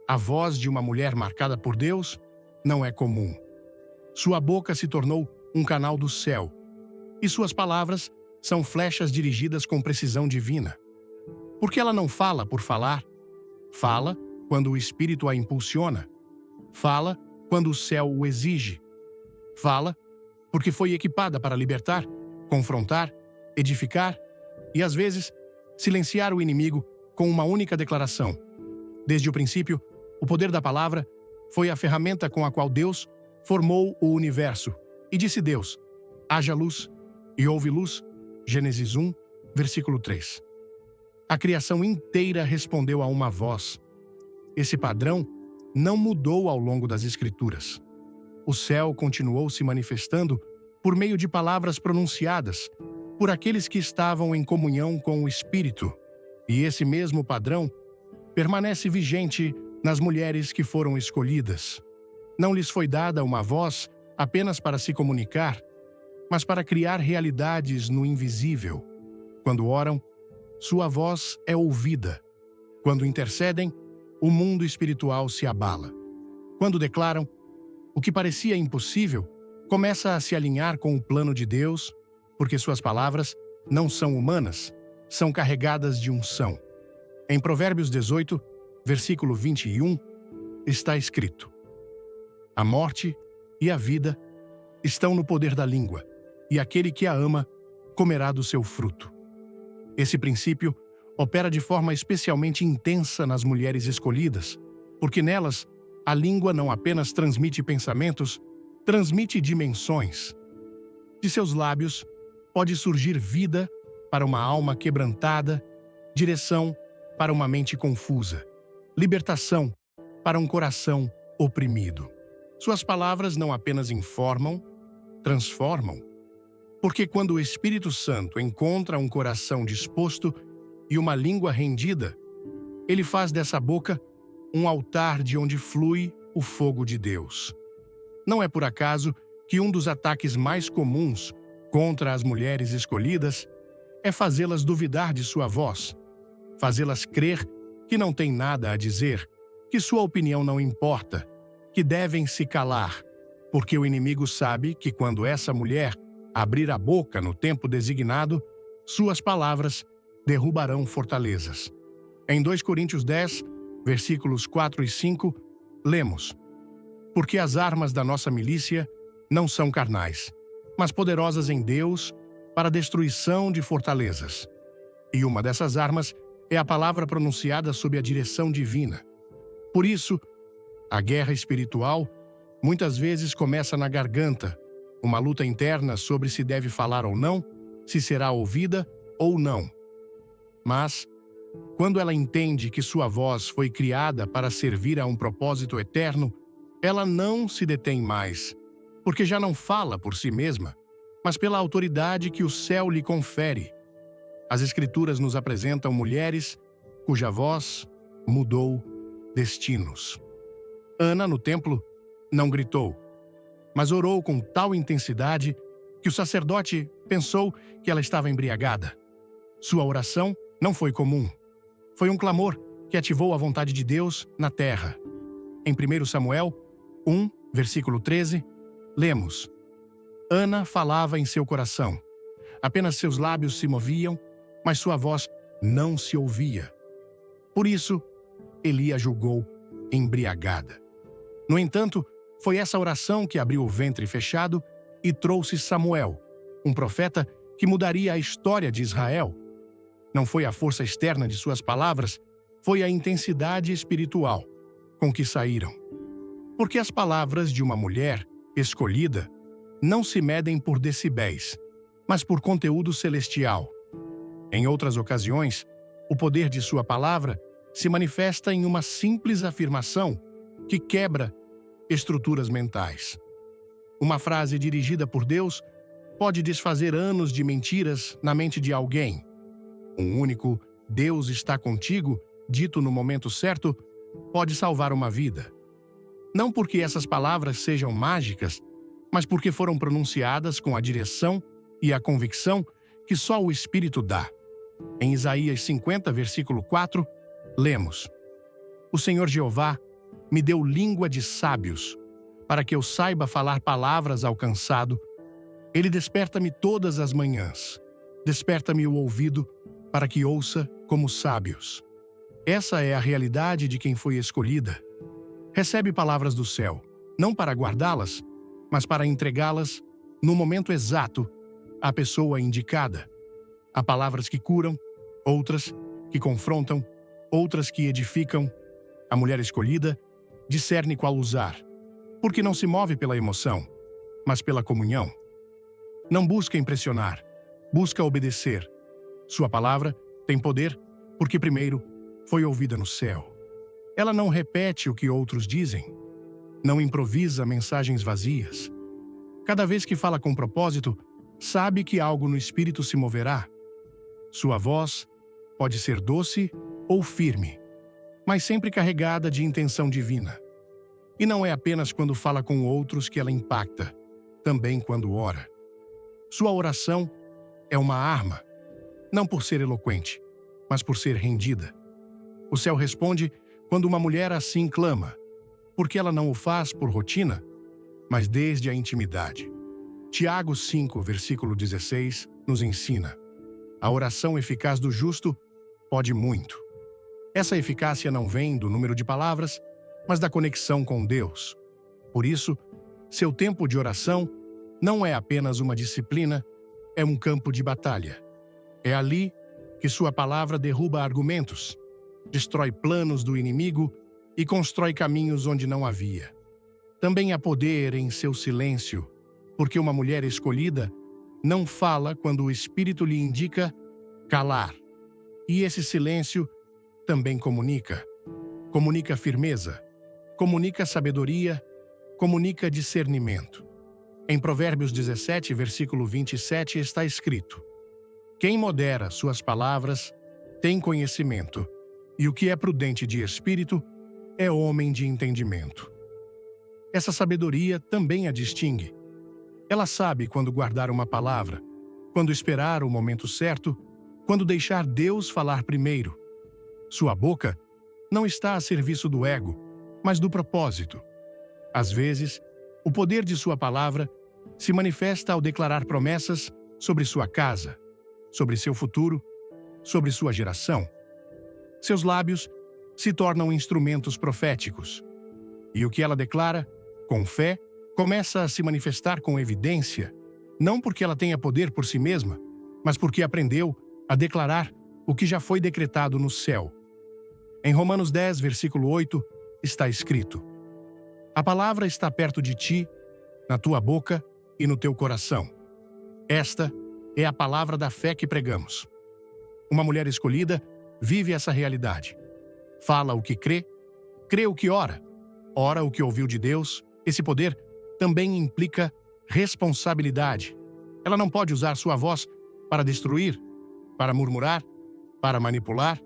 A voz de uma mulher marcada por Deus não é comum. Sua boca se tornou um canal do céu, e suas palavras são flechas dirigidas com precisão divina. Porque ela não fala por falar, fala quando o Espírito a impulsiona, fala quando o céu o exige, fala porque foi equipada para libertar, confrontar, edificar e, às vezes, silenciar o inimigo com uma única declaração. Desde o princípio, o poder da palavra foi a ferramenta com a qual Deus formou o universo. E disse Deus: haja luz, e houve luz. Gênesis 1, versículo 3. A criação inteira respondeu a uma voz. Esse padrão não mudou ao longo das Escrituras. O céu continuou se manifestando por meio de palavras pronunciadas por aqueles que estavam em comunhão com o Espírito. E esse mesmo padrão permanece vigente nas mulheres que foram escolhidas. Não lhes foi dada uma voz apenas para se comunicar, mas para criar realidades no invisível. Quando oram, sua voz é ouvida. Quando intercedem, o mundo espiritual se abala. Quando declaram, o que parecia impossível começa a se alinhar com o plano de Deus, porque suas palavras não são humanas, são carregadas de unção. Em Provérbios 18, versículo 21, está escrito: a morte e a vida estão no poder da língua, e aquele que a ama comerá do seu fruto. Esse princípio opera de forma especialmente intensa nas mulheres escolhidas, porque nelas a língua não apenas transmite pensamentos, transmite dimensões. De seus lábios pode surgir vida para uma alma quebrantada, direção para uma mente confusa, libertação para um coração oprimido. Suas palavras não apenas informam, transformam. Porque quando o Espírito Santo encontra um coração disposto e uma língua rendida, ele faz dessa boca um altar de onde flui o fogo de Deus. Não é por acaso que um dos ataques mais comuns contra as mulheres escolhidas é fazê-las duvidar de sua voz, fazê-las crer que não têm nada a dizer, que sua opinião não importa, que devem se calar, porque o inimigo sabe que quando essa mulher abrir a boca no tempo designado, suas palavras derrubarão fortalezas. Em 2 Coríntios 10, versículos 4 e 5, lemos: Porque as armas da nossa milícia não são carnais, mas poderosas em Deus para a destruição de fortalezas. E uma dessas armas é a palavra pronunciada sob a direção divina. Por isso, a guerra espiritual muitas vezes começa na garganta, uma luta interna sobre se deve falar ou não, se será ouvida ou não. Mas, quando ela entende que sua voz foi criada para servir a um propósito eterno, ela não se detém mais, porque já não fala por si mesma, mas pela autoridade que o céu lhe confere. As Escrituras nos apresentam mulheres cuja voz mudou destinos. Ana, no templo, não gritou, mas orou com tal intensidade que o sacerdote pensou que ela estava embriagada. Sua oração não foi comum. Foi um clamor que ativou a vontade de Deus na terra. Em 1 Samuel 1, versículo 13, lemos: Ana falava em seu coração. Apenas seus lábios se moviam, mas sua voz não se ouvia. Por isso, Eli a julgou embriagada. No entanto, foi essa oração que abriu o ventre fechado e trouxe Samuel, um profeta que mudaria a história de Israel. Não foi a força externa de suas palavras, foi a intensidade espiritual com que saíram. Porque as palavras de uma mulher escolhida não se medem por decibéis, mas por conteúdo celestial. Em outras ocasiões, o poder de sua palavra se manifesta em uma simples afirmação que quebra estruturas mentais. Uma frase dirigida por Deus pode desfazer anos de mentiras na mente de alguém. Um único "Deus está contigo", dito no momento certo, pode salvar uma vida. Não porque essas palavras sejam mágicas, mas porque foram pronunciadas com a direção e a convicção que só o Espírito dá. Em Isaías 50, versículo 4, lemos: O Senhor Jeová me deu língua de sábios, para que eu saiba falar palavras ao cansado. Ele desperta-me todas as manhãs. Desperta-me o ouvido, para que ouça como sábios. Essa é a realidade de quem foi escolhida. Recebe palavras do céu, não para guardá-las, mas para entregá-las, no momento exato, à pessoa indicada. Há palavras que curam, outras que confrontam, outras que edificam. A mulher escolhida discerne qual usar, porque não se move pela emoção, mas pela comunhão. Não busca impressionar, busca obedecer. Sua palavra tem poder porque primeiro foi ouvida no céu. Ela não repete o que outros dizem, não improvisa mensagens vazias. Cada vez que fala com propósito, sabe que algo no espírito se moverá. Sua voz pode ser doce ou firme, mas sempre carregada de intenção divina. E não é apenas quando fala com outros que ela impacta, também quando ora. Sua oração é uma arma, não por ser eloquente, mas por ser rendida. O céu responde quando uma mulher assim clama, porque ela não o faz por rotina, mas desde a intimidade. Tiago 5, versículo 16, nos ensina: a oração eficaz do justo pode muito. Essa eficácia não vem do número de palavras, mas da conexão com Deus. Por isso, seu tempo de oração não é apenas uma disciplina, é um campo de batalha. É ali que sua palavra derruba argumentos, destrói planos do inimigo e constrói caminhos onde não havia. Também há poder em seu silêncio, porque uma mulher escolhida não fala quando o Espírito lhe indica calar. E esse silêncio também comunica. Comunica firmeza, comunica sabedoria, comunica discernimento. Em Provérbios 17, versículo 27, está escrito: quem modera suas palavras tem conhecimento, e o que é prudente de espírito é homem de entendimento. Essa sabedoria também a distingue. Ela sabe quando guardar uma palavra, quando esperar o momento certo, quando deixar Deus falar primeiro. Sua boca não está a serviço do ego, mas do propósito. Às vezes, o poder de sua palavra se manifesta ao declarar promessas sobre sua casa, sobre seu futuro, sobre sua geração. Seus lábios se tornam instrumentos proféticos. E o que ela declara, com fé, começa a se manifestar com evidência, não porque ela tenha poder por si mesma, mas porque aprendeu a declarar o que já foi decretado no céu. Em Romanos 10, versículo 8, está escrito: a palavra está perto de ti, na tua boca e no teu coração. Esta é a palavra da fé que pregamos. Uma mulher escolhida vive essa realidade. Fala o que crê o que ora o que ouviu de Deus. Esse poder também implica responsabilidade. Ela não pode usar sua voz para destruir, para murmurar, para manipular,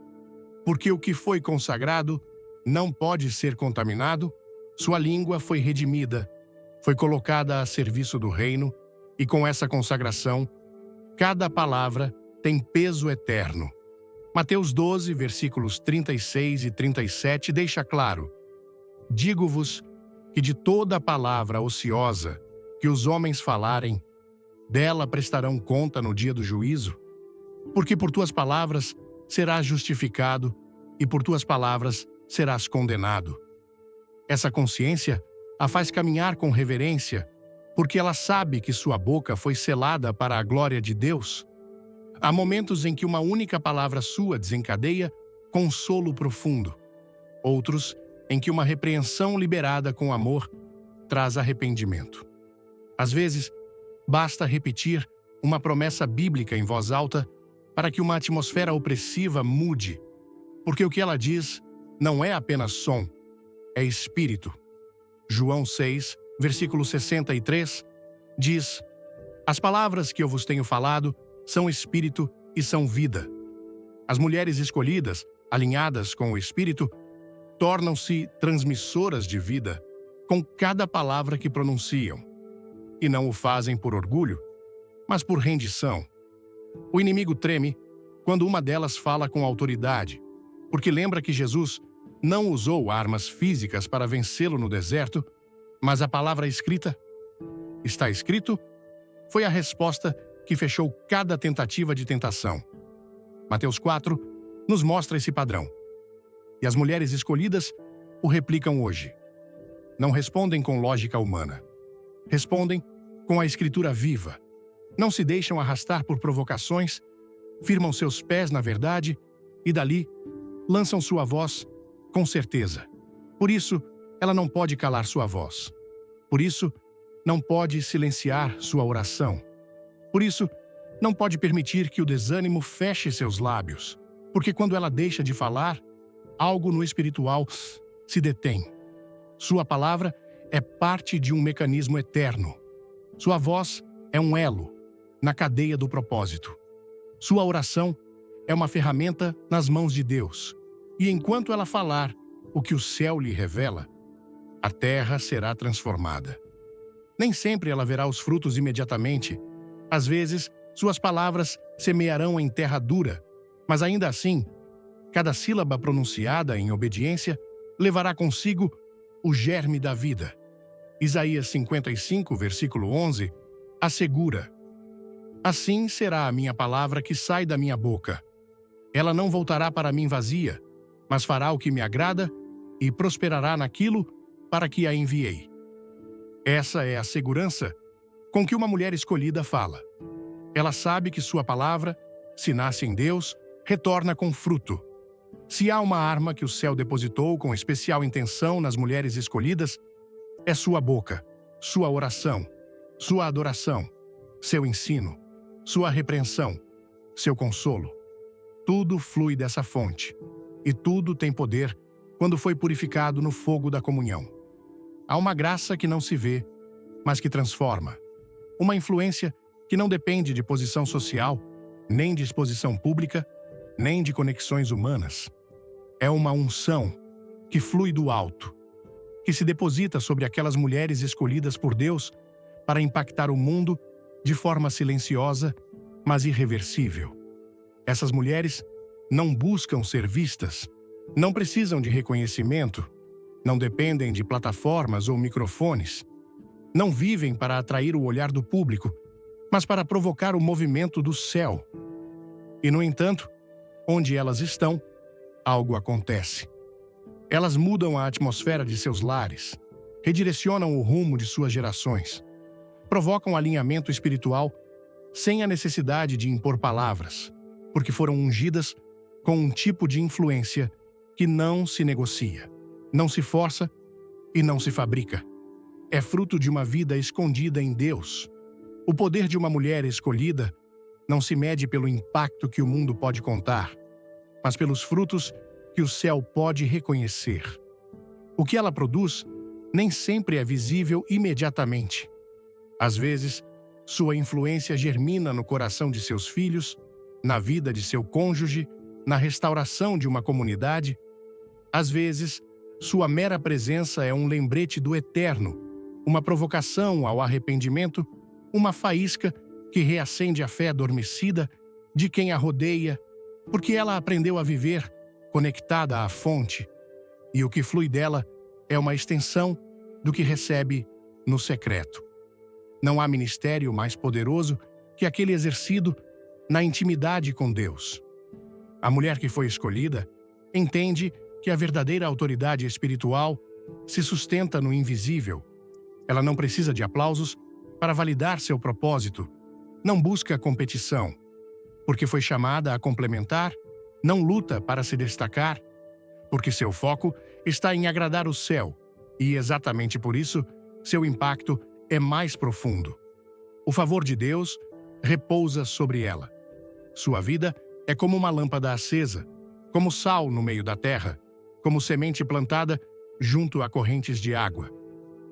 porque o que foi consagrado não pode ser contaminado. Sua língua foi redimida, foi colocada a serviço do reino, e com essa consagração, cada palavra tem peso eterno. Mateus 12, versículos 36 e 37 deixa claro: digo-vos que de toda palavra ociosa que os homens falarem, dela prestarão conta no dia do juízo, porque por tuas palavras serás justificado e por tuas palavras serás condenado. Essa consciência a faz caminhar com reverência, porque ela sabe que sua boca foi selada para a glória de Deus. Há momentos em que uma única palavra sua desencadeia consolo profundo. Outros em que uma repreensão liberada com amor traz arrependimento. Às vezes, basta repetir uma promessa bíblica em voz alta para que uma atmosfera opressiva mude, porque o que ela diz não é apenas som, é espírito. João 6, versículo 63, diz: as palavras que eu vos tenho falado são espírito e são vida. As mulheres escolhidas, alinhadas com o espírito, tornam-se transmissoras de vida com cada palavra que pronunciam. E não o fazem por orgulho, mas por rendição. O inimigo treme quando uma delas fala com autoridade, porque lembra que Jesus não usou armas físicas para vencê-lo no deserto, mas a palavra escrita. Está escrito? Foi a resposta que fechou cada tentativa de tentação. Mateus 4 nos mostra esse padrão. E as mulheres escolhidas o replicam hoje. Não respondem com lógica humana. Respondem com a escritura viva. Não se deixam arrastar por provocações, firmam seus pés na verdade e dali lançam sua voz com certeza. Por isso, ela não pode calar sua voz. Por isso, não pode silenciar sua oração. Por isso, não pode permitir que o desânimo feche seus lábios, porque quando ela deixa de falar, algo no espiritual se detém. Sua palavra é parte de um mecanismo eterno. Sua voz é um elo na cadeia do propósito. Sua oração é uma ferramenta nas mãos de Deus. E enquanto ela falar o que o céu lhe revela, a terra será transformada. Nem sempre ela verá os frutos imediatamente. Às vezes, suas palavras semearão em terra dura, mas ainda assim, cada sílaba pronunciada em obediência levará consigo o germe da vida. Isaías 55, versículo 11, assegura: assim será a minha palavra que sai da minha boca. Ela não voltará para mim vazia, mas fará o que me agrada e prosperará naquilo para que a enviei. Essa é a segurança com que uma mulher escolhida fala. Ela sabe que sua palavra, se nasce em Deus, retorna com fruto. Se há uma arma que o céu depositou com especial intenção nas mulheres escolhidas, é sua boca, sua oração, sua adoração, seu ensino, sua repreensão, seu consolo. Tudo flui dessa fonte, e tudo tem poder quando foi purificado no fogo da comunhão. Há uma graça que não se vê, mas que transforma. Uma influência que não depende de posição social, nem de exposição pública, nem de conexões humanas. É uma unção que flui do alto, que se deposita sobre aquelas mulheres escolhidas por Deus para impactar o mundo de forma silenciosa, mas irreversível. Essas mulheres não buscam ser vistas, não precisam de reconhecimento, não dependem de plataformas ou microfones, não vivem para atrair o olhar do público, mas para provocar o movimento do céu. E, no entanto, onde elas estão, algo acontece. Elas mudam a atmosfera de seus lares, redirecionam o rumo de suas gerações, provocam alinhamento espiritual sem a necessidade de impor palavras, porque foram ungidas com um tipo de influência que não se negocia, não se força e não se fabrica. É fruto de uma vida escondida em Deus. O poder de uma mulher escolhida não se mede pelo impacto que o mundo pode contar, mas pelos frutos que o céu pode reconhecer. O que ela produz nem sempre é visível imediatamente. Às vezes, sua influência germina no coração de seus filhos, na vida de seu cônjuge, na restauração de uma comunidade. Às vezes, sua mera presença é um lembrete do eterno, uma provocação ao arrependimento, uma faísca que reacende a fé adormecida de quem a rodeia, porque ela aprendeu a viver conectada à fonte, e o que flui dela é uma extensão do que recebe no secreto. Não há ministério mais poderoso que aquele exercido na intimidade com Deus. A mulher que foi escolhida entende que a verdadeira autoridade espiritual se sustenta no invisível. Ela não precisa de aplausos para validar seu propósito, não busca competição, porque foi chamada a complementar, não luta para se destacar, porque seu foco está em agradar o céu, e exatamente por isso, seu impacto é mais profundo. O favor de Deus repousa sobre ela. Sua vida é como uma lâmpada acesa, como sal no meio da terra, como semente plantada junto a correntes de água.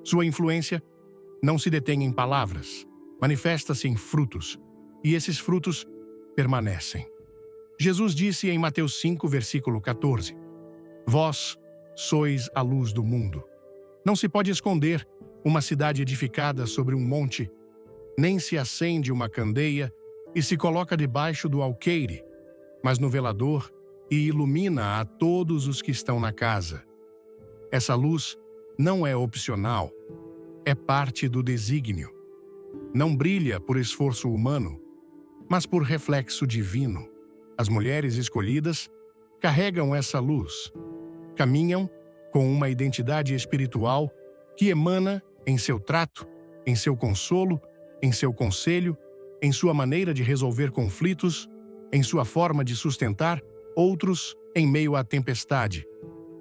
Sua influência não se detém em palavras, manifesta-se em frutos, e esses frutos permanecem. Jesus disse em Mateus 5, versículo 14: Vós sois a luz do mundo. Não se pode esconder uma cidade edificada sobre um monte, nem se acende uma candeia e se coloca debaixo do alqueire, mas no velador, e ilumina a todos os que estão na casa. Essa luz não é opcional, é parte do desígnio. Não brilha por esforço humano, mas por reflexo divino. As mulheres escolhidas carregam essa luz, caminham com uma identidade espiritual que emana em seu trato, em seu consolo, em seu conselho, em sua maneira de resolver conflitos, em sua forma de sustentar outros em meio à tempestade.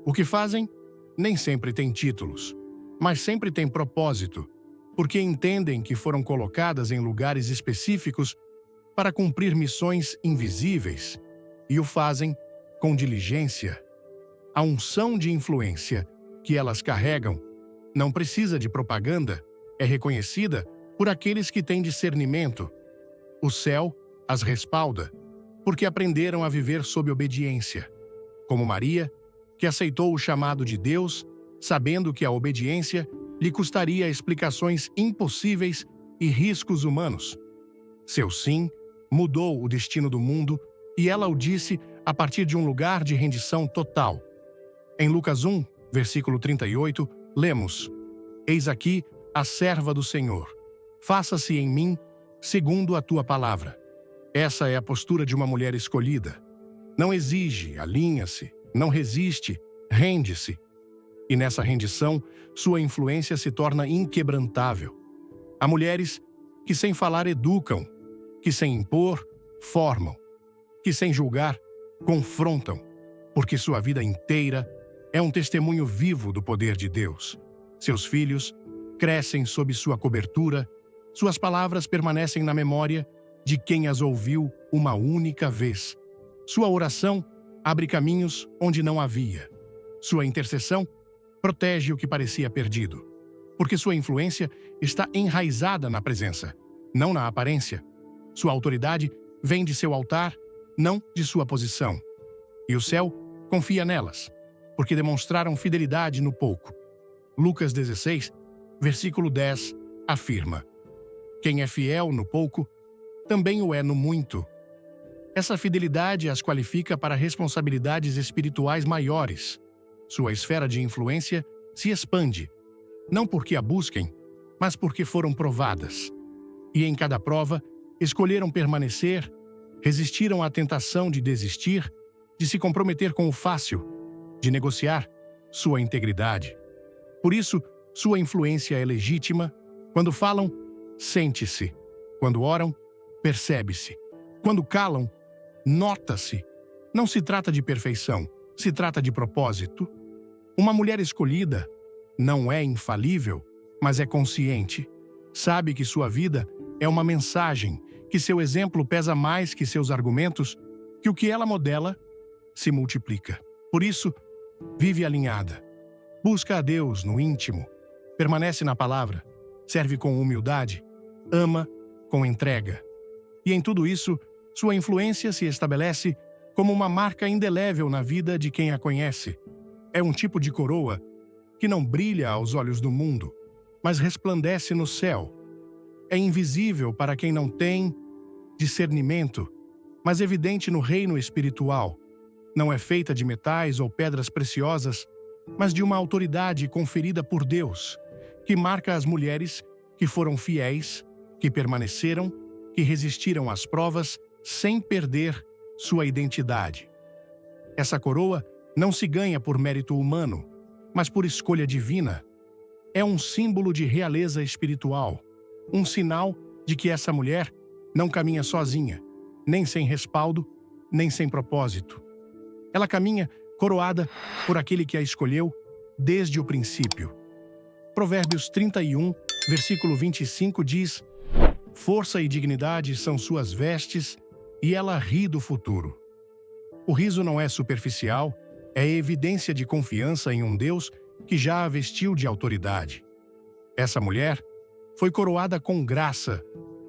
O que fazem nem sempre tem títulos, mas sempre tem propósito, porque entendem que foram colocadas em lugares específicos para cumprir missões invisíveis, e o fazem com diligência. A unção de influência que elas carregam não precisa de propaganda, é reconhecida por aqueles que têm discernimento. O céu as respalda, porque aprenderam a viver sob obediência, como Maria, que aceitou o chamado de Deus, sabendo que a obediência lhe custaria explicações impossíveis e riscos humanos. Seu sim mudou o destino do mundo e ela o disse a partir de um lugar de rendição total. Em Lucas 1, versículo 38, lemos: Eis aqui a serva do Senhor. Faça-se em mim segundo a tua palavra. Essa é a postura de uma mulher escolhida. Não exige, alinha-se, não resiste, rende-se. E nessa rendição, sua influência se torna inquebrantável. Há mulheres que sem falar educam, que sem impor, formam, que sem julgar, confrontam, porque sua vida inteira é um testemunho vivo do poder de Deus. Seus filhos crescem sob sua cobertura, suas palavras permanecem na memória de quem as ouviu uma única vez. Sua oração abre caminhos onde não havia. Sua intercessão protege o que parecia perdido. porque sua influência está enraizada na presença, não na aparência. Sua autoridade vem de seu altar, não de sua posição. E o céu confia nelas, porque demonstraram fidelidade no pouco. Lucas 16, versículo 10, afirma: quem é fiel no pouco, também o é no muito. Essa fidelidade as qualifica para responsabilidades espirituais maiores. Sua esfera de influência se expande, não porque a busquem, mas porque foram provadas. E em cada prova, escolheram permanecer, resistiram à tentação de desistir, de se comprometer com o fácil, de negociar sua integridade. Por isso, sua influência é legítima. Quando falam, sente-se. Quando oram, percebe-se. Quando calam, nota-se. Não se trata de perfeição, se trata de propósito. Uma mulher escolhida não é infalível, mas é consciente. Sabe que sua vida é uma mensagem, que seu exemplo pesa mais que seus argumentos, que o que ela modela se multiplica. Por isso, vive alinhada. Busca a Deus no íntimo, permanece na palavra, serve com humildade, ama com entrega. E em tudo isso, sua influência se estabelece como uma marca indelével na vida de quem a conhece. É um tipo de coroa que não brilha aos olhos do mundo, mas resplandece no céu. É invisível para quem não tem discernimento, mas evidente no reino espiritual. Não é feita de metais ou pedras preciosas, mas de uma autoridade conferida por Deus, que marca as mulheres que foram fiéis, que permaneceram, que resistiram às provas sem perder sua identidade. Essa coroa não se ganha por mérito humano, mas por escolha divina. É um símbolo de realeza espiritual, um sinal de que essa mulher não caminha sozinha, nem sem respaldo, nem sem propósito. Ela caminha coroada por aquele que a escolheu desde o princípio. Provérbios 31, versículo 25 diz: força e dignidade são suas vestes, e ela ri do futuro. O riso não é superficial, é evidência de confiança em um Deus que já a vestiu de autoridade. Essa mulher foi coroada com graça,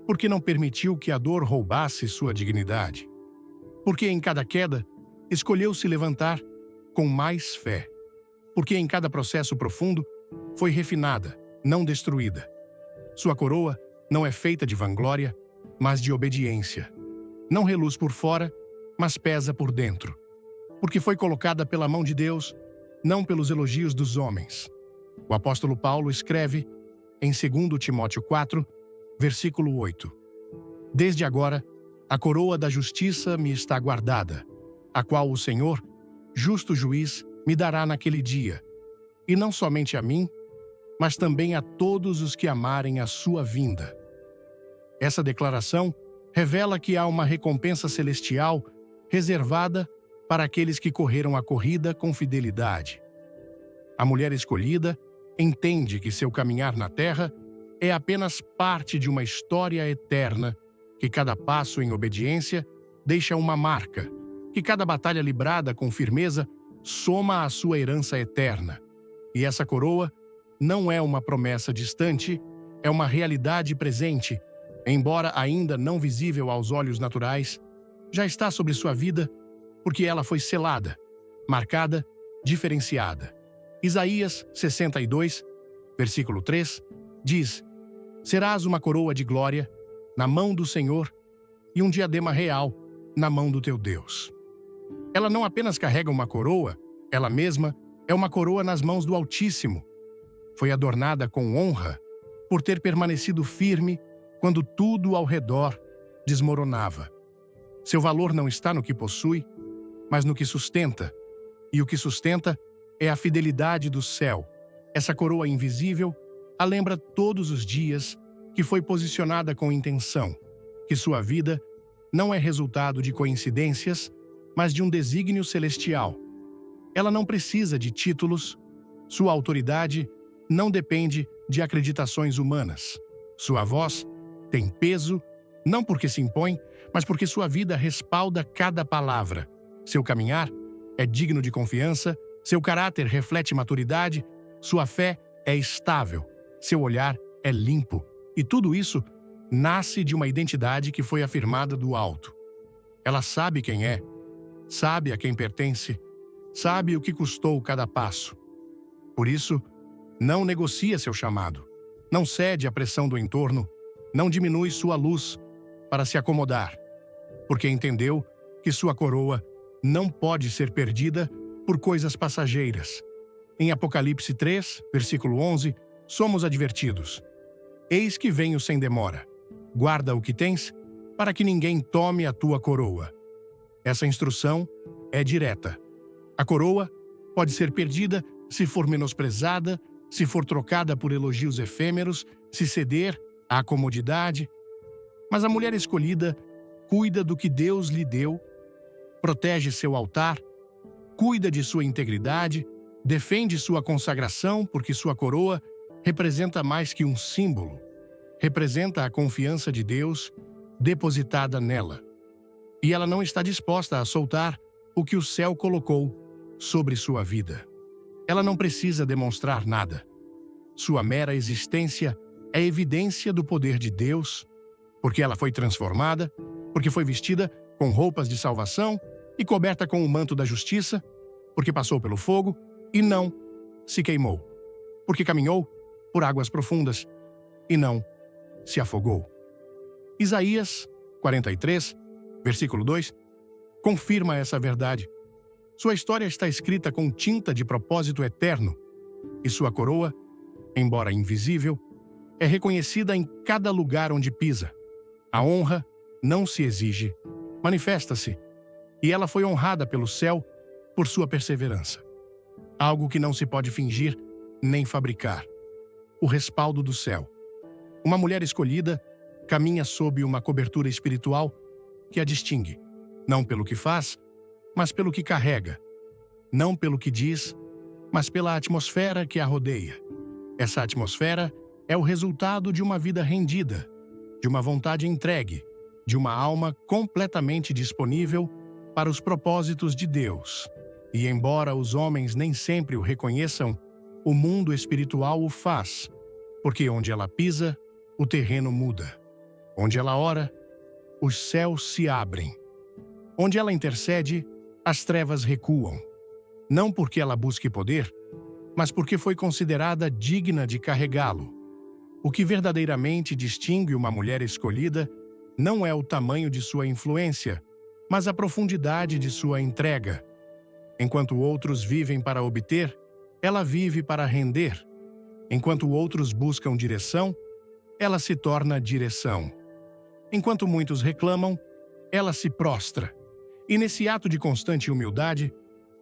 porque não permitiu que a dor roubasse sua dignidade. Porque em cada queda, escolheu se levantar com mais fé. Porque em cada processo profundo, foi refinada, não destruída. Sua coroa não é feita de vanglória, mas de obediência. Não reluz por fora, mas pesa por dentro. Porque foi colocada pela mão de Deus, não pelos elogios dos homens. O apóstolo Paulo escreve em 2 Timóteo 4, versículo 8: desde agora, a coroa da justiça me está guardada, a qual o Senhor, justo juiz, me dará naquele dia, e não somente a mim, mas também a todos os que amarem a sua vinda. Essa declaração revela que há uma recompensa celestial reservada para aqueles que correram a corrida com fidelidade. A mulher escolhida entende que seu caminhar na terra é apenas parte de uma história eterna, que cada passo em obediência deixa uma marca, que cada batalha librada com firmeza soma à sua herança eterna. E essa coroa não é uma promessa distante, é uma realidade presente, embora ainda não visível aos olhos naturais, já está sobre sua vida, porque ela foi selada, marcada, diferenciada. Isaías 62, versículo 3, diz: serás uma coroa de glória na mão do Senhor e um diadema real na mão do teu Deus. Ela não apenas carrega uma coroa, ela mesma é uma coroa nas mãos do Altíssimo. Foi adornada com honra por ter permanecido firme quando tudo ao redor desmoronava. Seu valor não está no que possui, mas no que sustenta. E o que sustenta é a fidelidade do céu. Essa coroa invisível a lembra todos os dias que foi posicionada com intenção, que sua vida não é resultado de coincidências, mas de um desígnio celestial. Ela não precisa de títulos, sua autoridade não depende de acreditações humanas. Sua voz tem peso, não porque se impõe, mas porque sua vida respalda cada palavra. Seu caminhar é digno de confiança, seu caráter reflete maturidade, sua fé é estável. Seu olhar é limpo, e tudo isso nasce de uma identidade que foi afirmada do alto. Ela sabe quem é, sabe a quem pertence, sabe o que custou cada passo. Por isso, não negocia seu chamado, não cede à pressão do entorno, não diminui sua luz para se acomodar, porque entendeu que sua coroa não pode ser perdida por coisas passageiras. Em Apocalipse 3, versículo 11, somos advertidos: Eis que venho sem demora. Guarda o que tens, para que ninguém tome a tua coroa. Essa instrução é direta. A coroa pode ser perdida se for menosprezada, se for trocada por elogios efêmeros, se ceder à comodidade. Mas a mulher escolhida cuida do que Deus lhe deu, protege seu altar, cuida de sua integridade, defende sua consagração, porque sua coroa representa mais que um símbolo. Representa a confiança de Deus depositada nela. E ela não está disposta a soltar o que o céu colocou sobre sua vida. Ela não precisa demonstrar nada. Sua mera existência é evidência do poder de Deus, porque ela foi transformada, porque foi vestida com roupas de salvação e coberta com o manto da justiça, porque passou pelo fogo e não se queimou, porque caminhou por águas profundas e não se afogou. Isaías 43, versículo 2, confirma essa verdade. Sua história está escrita com tinta de propósito eterno, e sua coroa, embora invisível, é reconhecida em cada lugar onde pisa. A honra não se exige, manifesta-se, e ela foi honrada pelo céu por sua perseverança. Algo que não se pode fingir nem fabricar. O respaldo do céu. Uma mulher escolhida caminha sob uma cobertura espiritual que a distingue, não pelo que faz, mas pelo que carrega. Não pelo que diz, mas pela atmosfera que a rodeia. Essa atmosfera é o resultado de uma vida rendida, de uma vontade entregue, de uma alma completamente disponível para os propósitos de Deus. E embora os homens nem sempre o reconheçam, o mundo espiritual o faz, porque onde ela pisa, o terreno muda. Onde ela ora, os céus se abrem. Onde ela intercede, as trevas recuam. Não porque ela busque poder, mas porque foi considerada digna de carregá-lo. O que verdadeiramente distingue uma mulher escolhida não é o tamanho de sua influência, mas a profundidade de sua entrega. Enquanto outros vivem para obter, ela vive para render. Enquanto outros buscam direção, ela se torna direção. Enquanto muitos reclamam, ela se prostra. E nesse ato de constante humildade,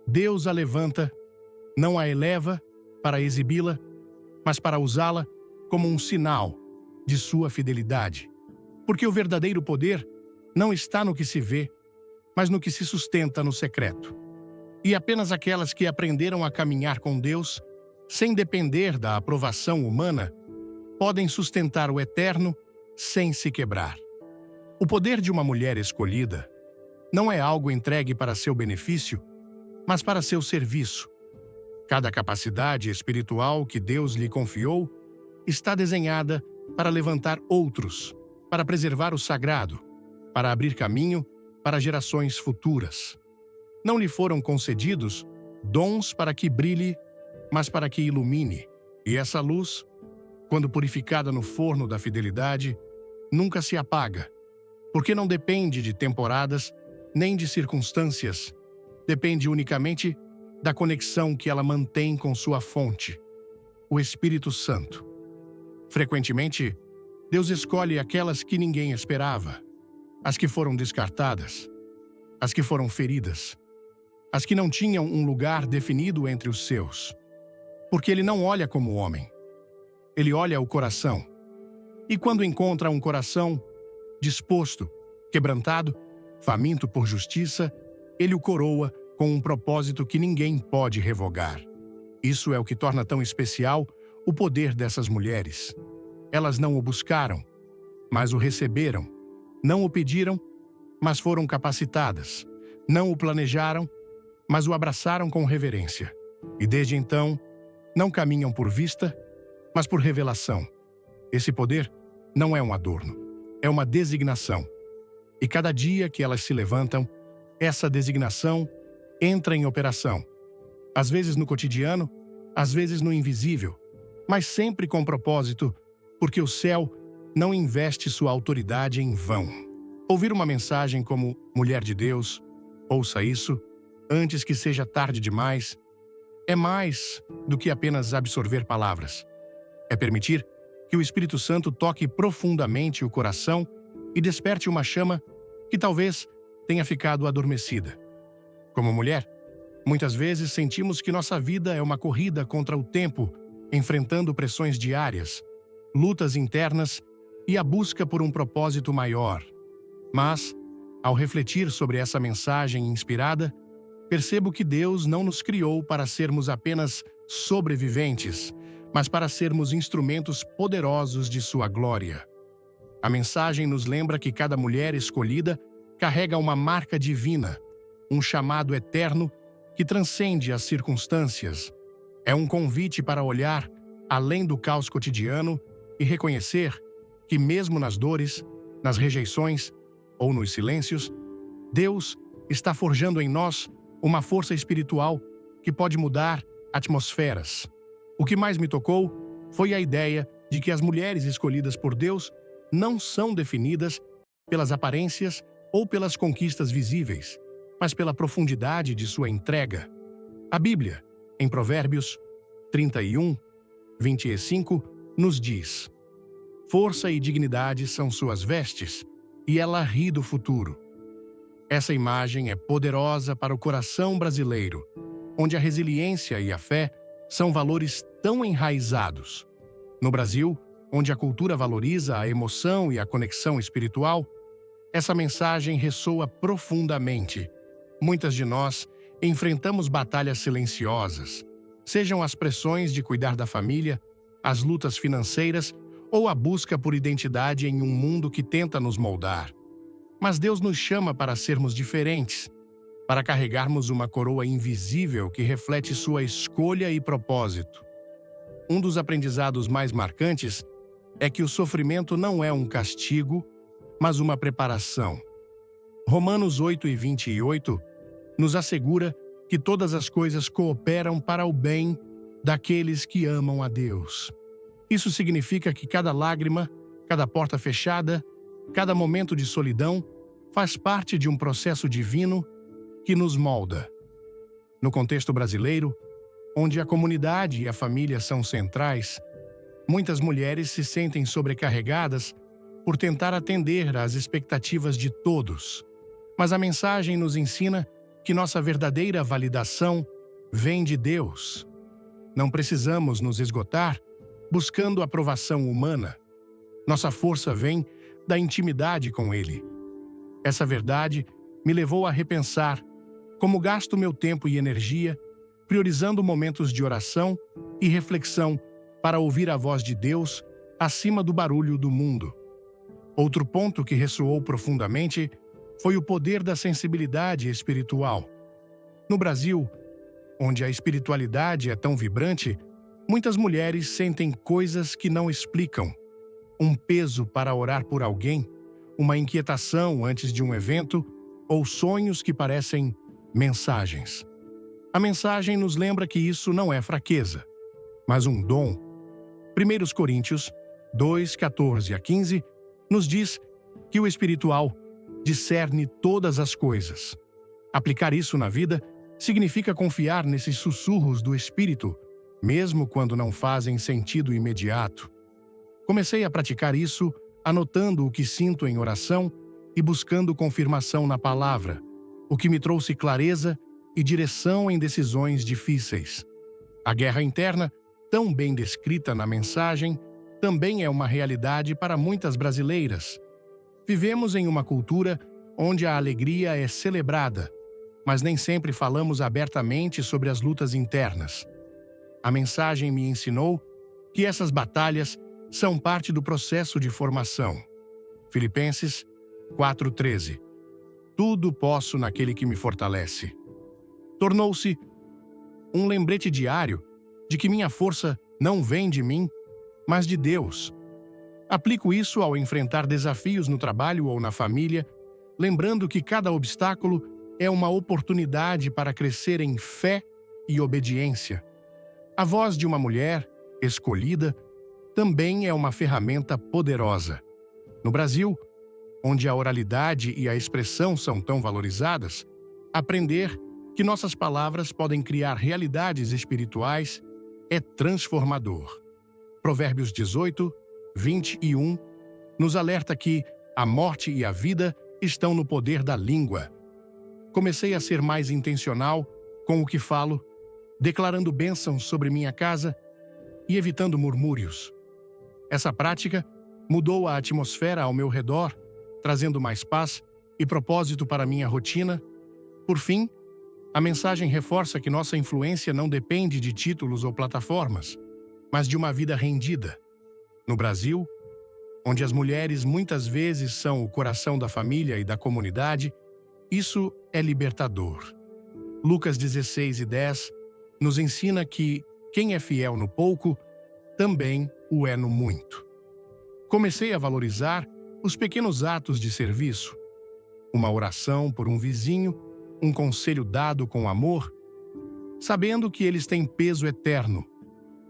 Deus a levanta, não a eleva para exibi-la, mas para usá-la como um sinal de sua fidelidade. Porque o verdadeiro poder não está no que se vê, mas no que se sustenta no secreto. E apenas aquelas que aprenderam a caminhar com Deus, sem depender da aprovação humana, podem sustentar o eterno sem se quebrar. O poder de uma mulher escolhida não é algo entregue para seu benefício, mas para seu serviço. Cada capacidade espiritual que Deus lhe confiou está desenhada para levantar outros, para preservar o sagrado, para abrir caminho para gerações futuras. Não lhe foram concedidos dons para que brilhe, mas para que ilumine. E essa luz, quando purificada no forno da fidelidade, nunca se apaga, porque não depende de temporadas nem de circunstâncias, depende unicamente da conexão que ela mantém com sua fonte, o Espírito Santo. Frequentemente, Deus escolhe aquelas que ninguém esperava, as que foram descartadas, as que foram feridas, as que não tinham um lugar definido entre os seus. Porque Ele não olha como homem, Ele olha o coração. E quando encontra um coração disposto, quebrantado, faminto por justiça, Ele o coroa com um propósito que ninguém pode revogar. Isso é o que torna tão especial o poder dessas mulheres. Elas não o buscaram, mas o receberam. Não o pediram, mas foram capacitadas. Não o planejaram, mas o abraçaram com reverência. E desde então, não caminham por vista, mas por revelação. Esse poder não é um adorno, é uma designação. E cada dia que elas se levantam, essa designação entra em operação. Às vezes no cotidiano, às vezes no invisível, mas sempre com propósito, porque o céu não investe sua autoridade em vão. Ouvir uma mensagem como Mulher de Deus, ouça isso, antes que seja tarde demais, é mais do que apenas absorver palavras. É permitir que o Espírito Santo toque profundamente o coração e desperte uma chama que talvez tenha ficado adormecida. Como mulher, muitas vezes sentimos que nossa vida é uma corrida contra o tempo, enfrentando pressões diárias, lutas internas e a busca por um propósito maior. Mas, ao refletir sobre essa mensagem inspirada, percebo que Deus não nos criou para sermos apenas sobreviventes, mas para sermos instrumentos poderosos de sua glória. A mensagem nos lembra que cada mulher escolhida carrega uma marca divina, um chamado eterno que transcende as circunstâncias. É um convite para olhar além do caos cotidiano e reconhecer que mesmo nas dores, nas rejeições ou nos silêncios, Deus está forjando em nós uma força espiritual que pode mudar atmosferas. O que mais me tocou foi a ideia de que as mulheres escolhidas por Deus não são definidas pelas aparências ou pelas conquistas visíveis, mas pela profundidade de sua entrega. A Bíblia, em Provérbios 31, 25, nos diz: força e dignidade são suas vestes, e ela ri do futuro. Essa imagem é poderosa para o coração brasileiro, onde a resiliência e a fé são valores tão enraizados. No Brasil, onde a cultura valoriza a emoção e a conexão espiritual, essa mensagem ressoa profundamente. Muitas de nós enfrentamos batalhas silenciosas, sejam as pressões de cuidar da família, as lutas financeiras ou a busca por identidade em um mundo que tenta nos moldar. Mas Deus nos chama para sermos diferentes, para carregarmos uma coroa invisível que reflete sua escolha e propósito. Um dos aprendizados mais marcantes é que o sofrimento não é um castigo, mas uma preparação. Romanos 8:28 nos assegura que todas as coisas cooperam para o bem daqueles que amam a Deus. Isso significa que cada lágrima, cada porta fechada, cada momento de solidão faz parte de um processo divino que nos molda. No contexto brasileiro, onde a comunidade e a família são centrais, muitas mulheres se sentem sobrecarregadas por tentar atender às expectativas de todos. Mas a mensagem nos ensina que nossa verdadeira validação vem de Deus. Não precisamos nos esgotar buscando aprovação humana. Nossa força vem da intimidade com Ele. Essa verdade me levou a repensar como gasto meu tempo e energia priorizando momentos de oração e reflexão para ouvir a voz de Deus acima do barulho do mundo. Outro ponto que ressoou profundamente foi o poder da sensibilidade espiritual. No Brasil, onde a espiritualidade é tão vibrante, muitas mulheres sentem coisas que não explicam. Um peso para orar por alguém, uma inquietação antes de um evento ou sonhos que parecem mensagens. A mensagem nos lembra que isso não é fraqueza, mas um dom. 1 Coríntios 2:14-15 nos diz que o espiritual discerne todas as coisas. Aplicar isso na vida significa confiar nesses sussurros do Espírito, mesmo quando não fazem sentido imediato. Comecei a praticar isso anotando o que sinto em oração e buscando confirmação na palavra, o que me trouxe clareza e direção em decisões difíceis. A guerra interna, tão bem descrita na mensagem, também é uma realidade para muitas brasileiras. Vivemos em uma cultura onde a alegria é celebrada, mas nem sempre falamos abertamente sobre as lutas internas. A mensagem me ensinou que essas batalhas são parte do processo de formação. Filipenses 4:13. Tudo posso naquele que me fortalece. Tornou-se um lembrete diário de que minha força não vem de mim, mas de Deus. Aplico isso ao enfrentar desafios no trabalho ou na família, lembrando que cada obstáculo é uma oportunidade para crescer em fé e obediência. A voz de uma mulher, escolhida, também é uma ferramenta poderosa. No Brasil, onde a oralidade e a expressão são tão valorizadas, aprender que nossas palavras podem criar realidades espirituais é transformador. Provérbios 18, 21 nos alerta que a morte e a vida estão no poder da língua. Comecei a ser mais intencional com o que falo, declarando bênçãos sobre minha casa e evitando murmúrios. Essa prática mudou a atmosfera ao meu redor, trazendo mais paz e propósito para minha rotina. Por fim, a mensagem reforça que nossa influência não depende de títulos ou plataformas, mas de uma vida rendida. No Brasil, onde as mulheres muitas vezes são o coração da família e da comunidade, isso é libertador. Lucas 16:10 nos ensina que quem é fiel no pouco, também o é no muito. Comecei a valorizar os pequenos atos de serviço. Uma oração por um vizinho, um conselho dado com amor, sabendo que eles têm peso eterno.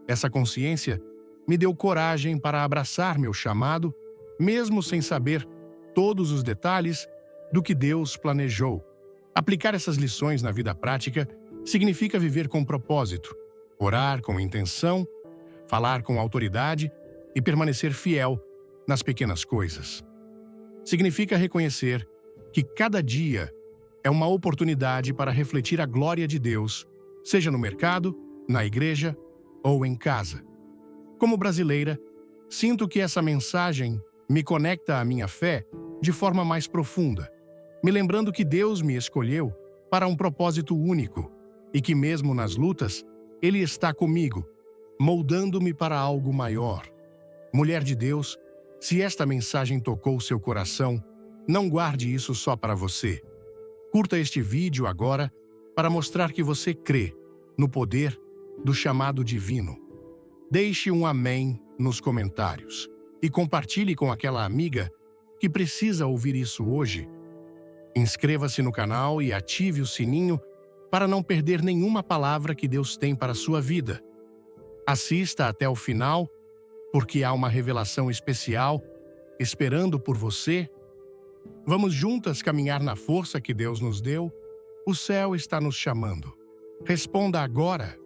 Essa consciência me deu coragem para abraçar meu chamado, mesmo sem saber todos os detalhes do que Deus planejou. Aplicar essas lições na vida prática significa viver com propósito, orar com intenção, falar com autoridade e permanecer fiel nas pequenas coisas. Significa reconhecer que cada dia é uma oportunidade para refletir a glória de Deus, seja no mercado, na igreja ou em casa. Como brasileira, sinto que essa mensagem me conecta à minha fé de forma mais profunda, me lembrando que Deus me escolheu para um propósito único e que mesmo nas lutas, Ele está comigo, moldando-me para algo maior. Mulher de Deus, se esta mensagem tocou seu coração, não guarde isso só para você. Curta este vídeo agora para mostrar que você crê no poder do chamado divino. Deixe um amém nos comentários e compartilhe com aquela amiga que precisa ouvir isso hoje. Inscreva-se no canal e ative o sininho para não perder nenhuma palavra que Deus tem para a sua vida. Assista até o final, porque há uma revelação especial esperando por você. Vamos juntas caminhar na força que Deus nos deu. O céu está nos chamando. Responda agora.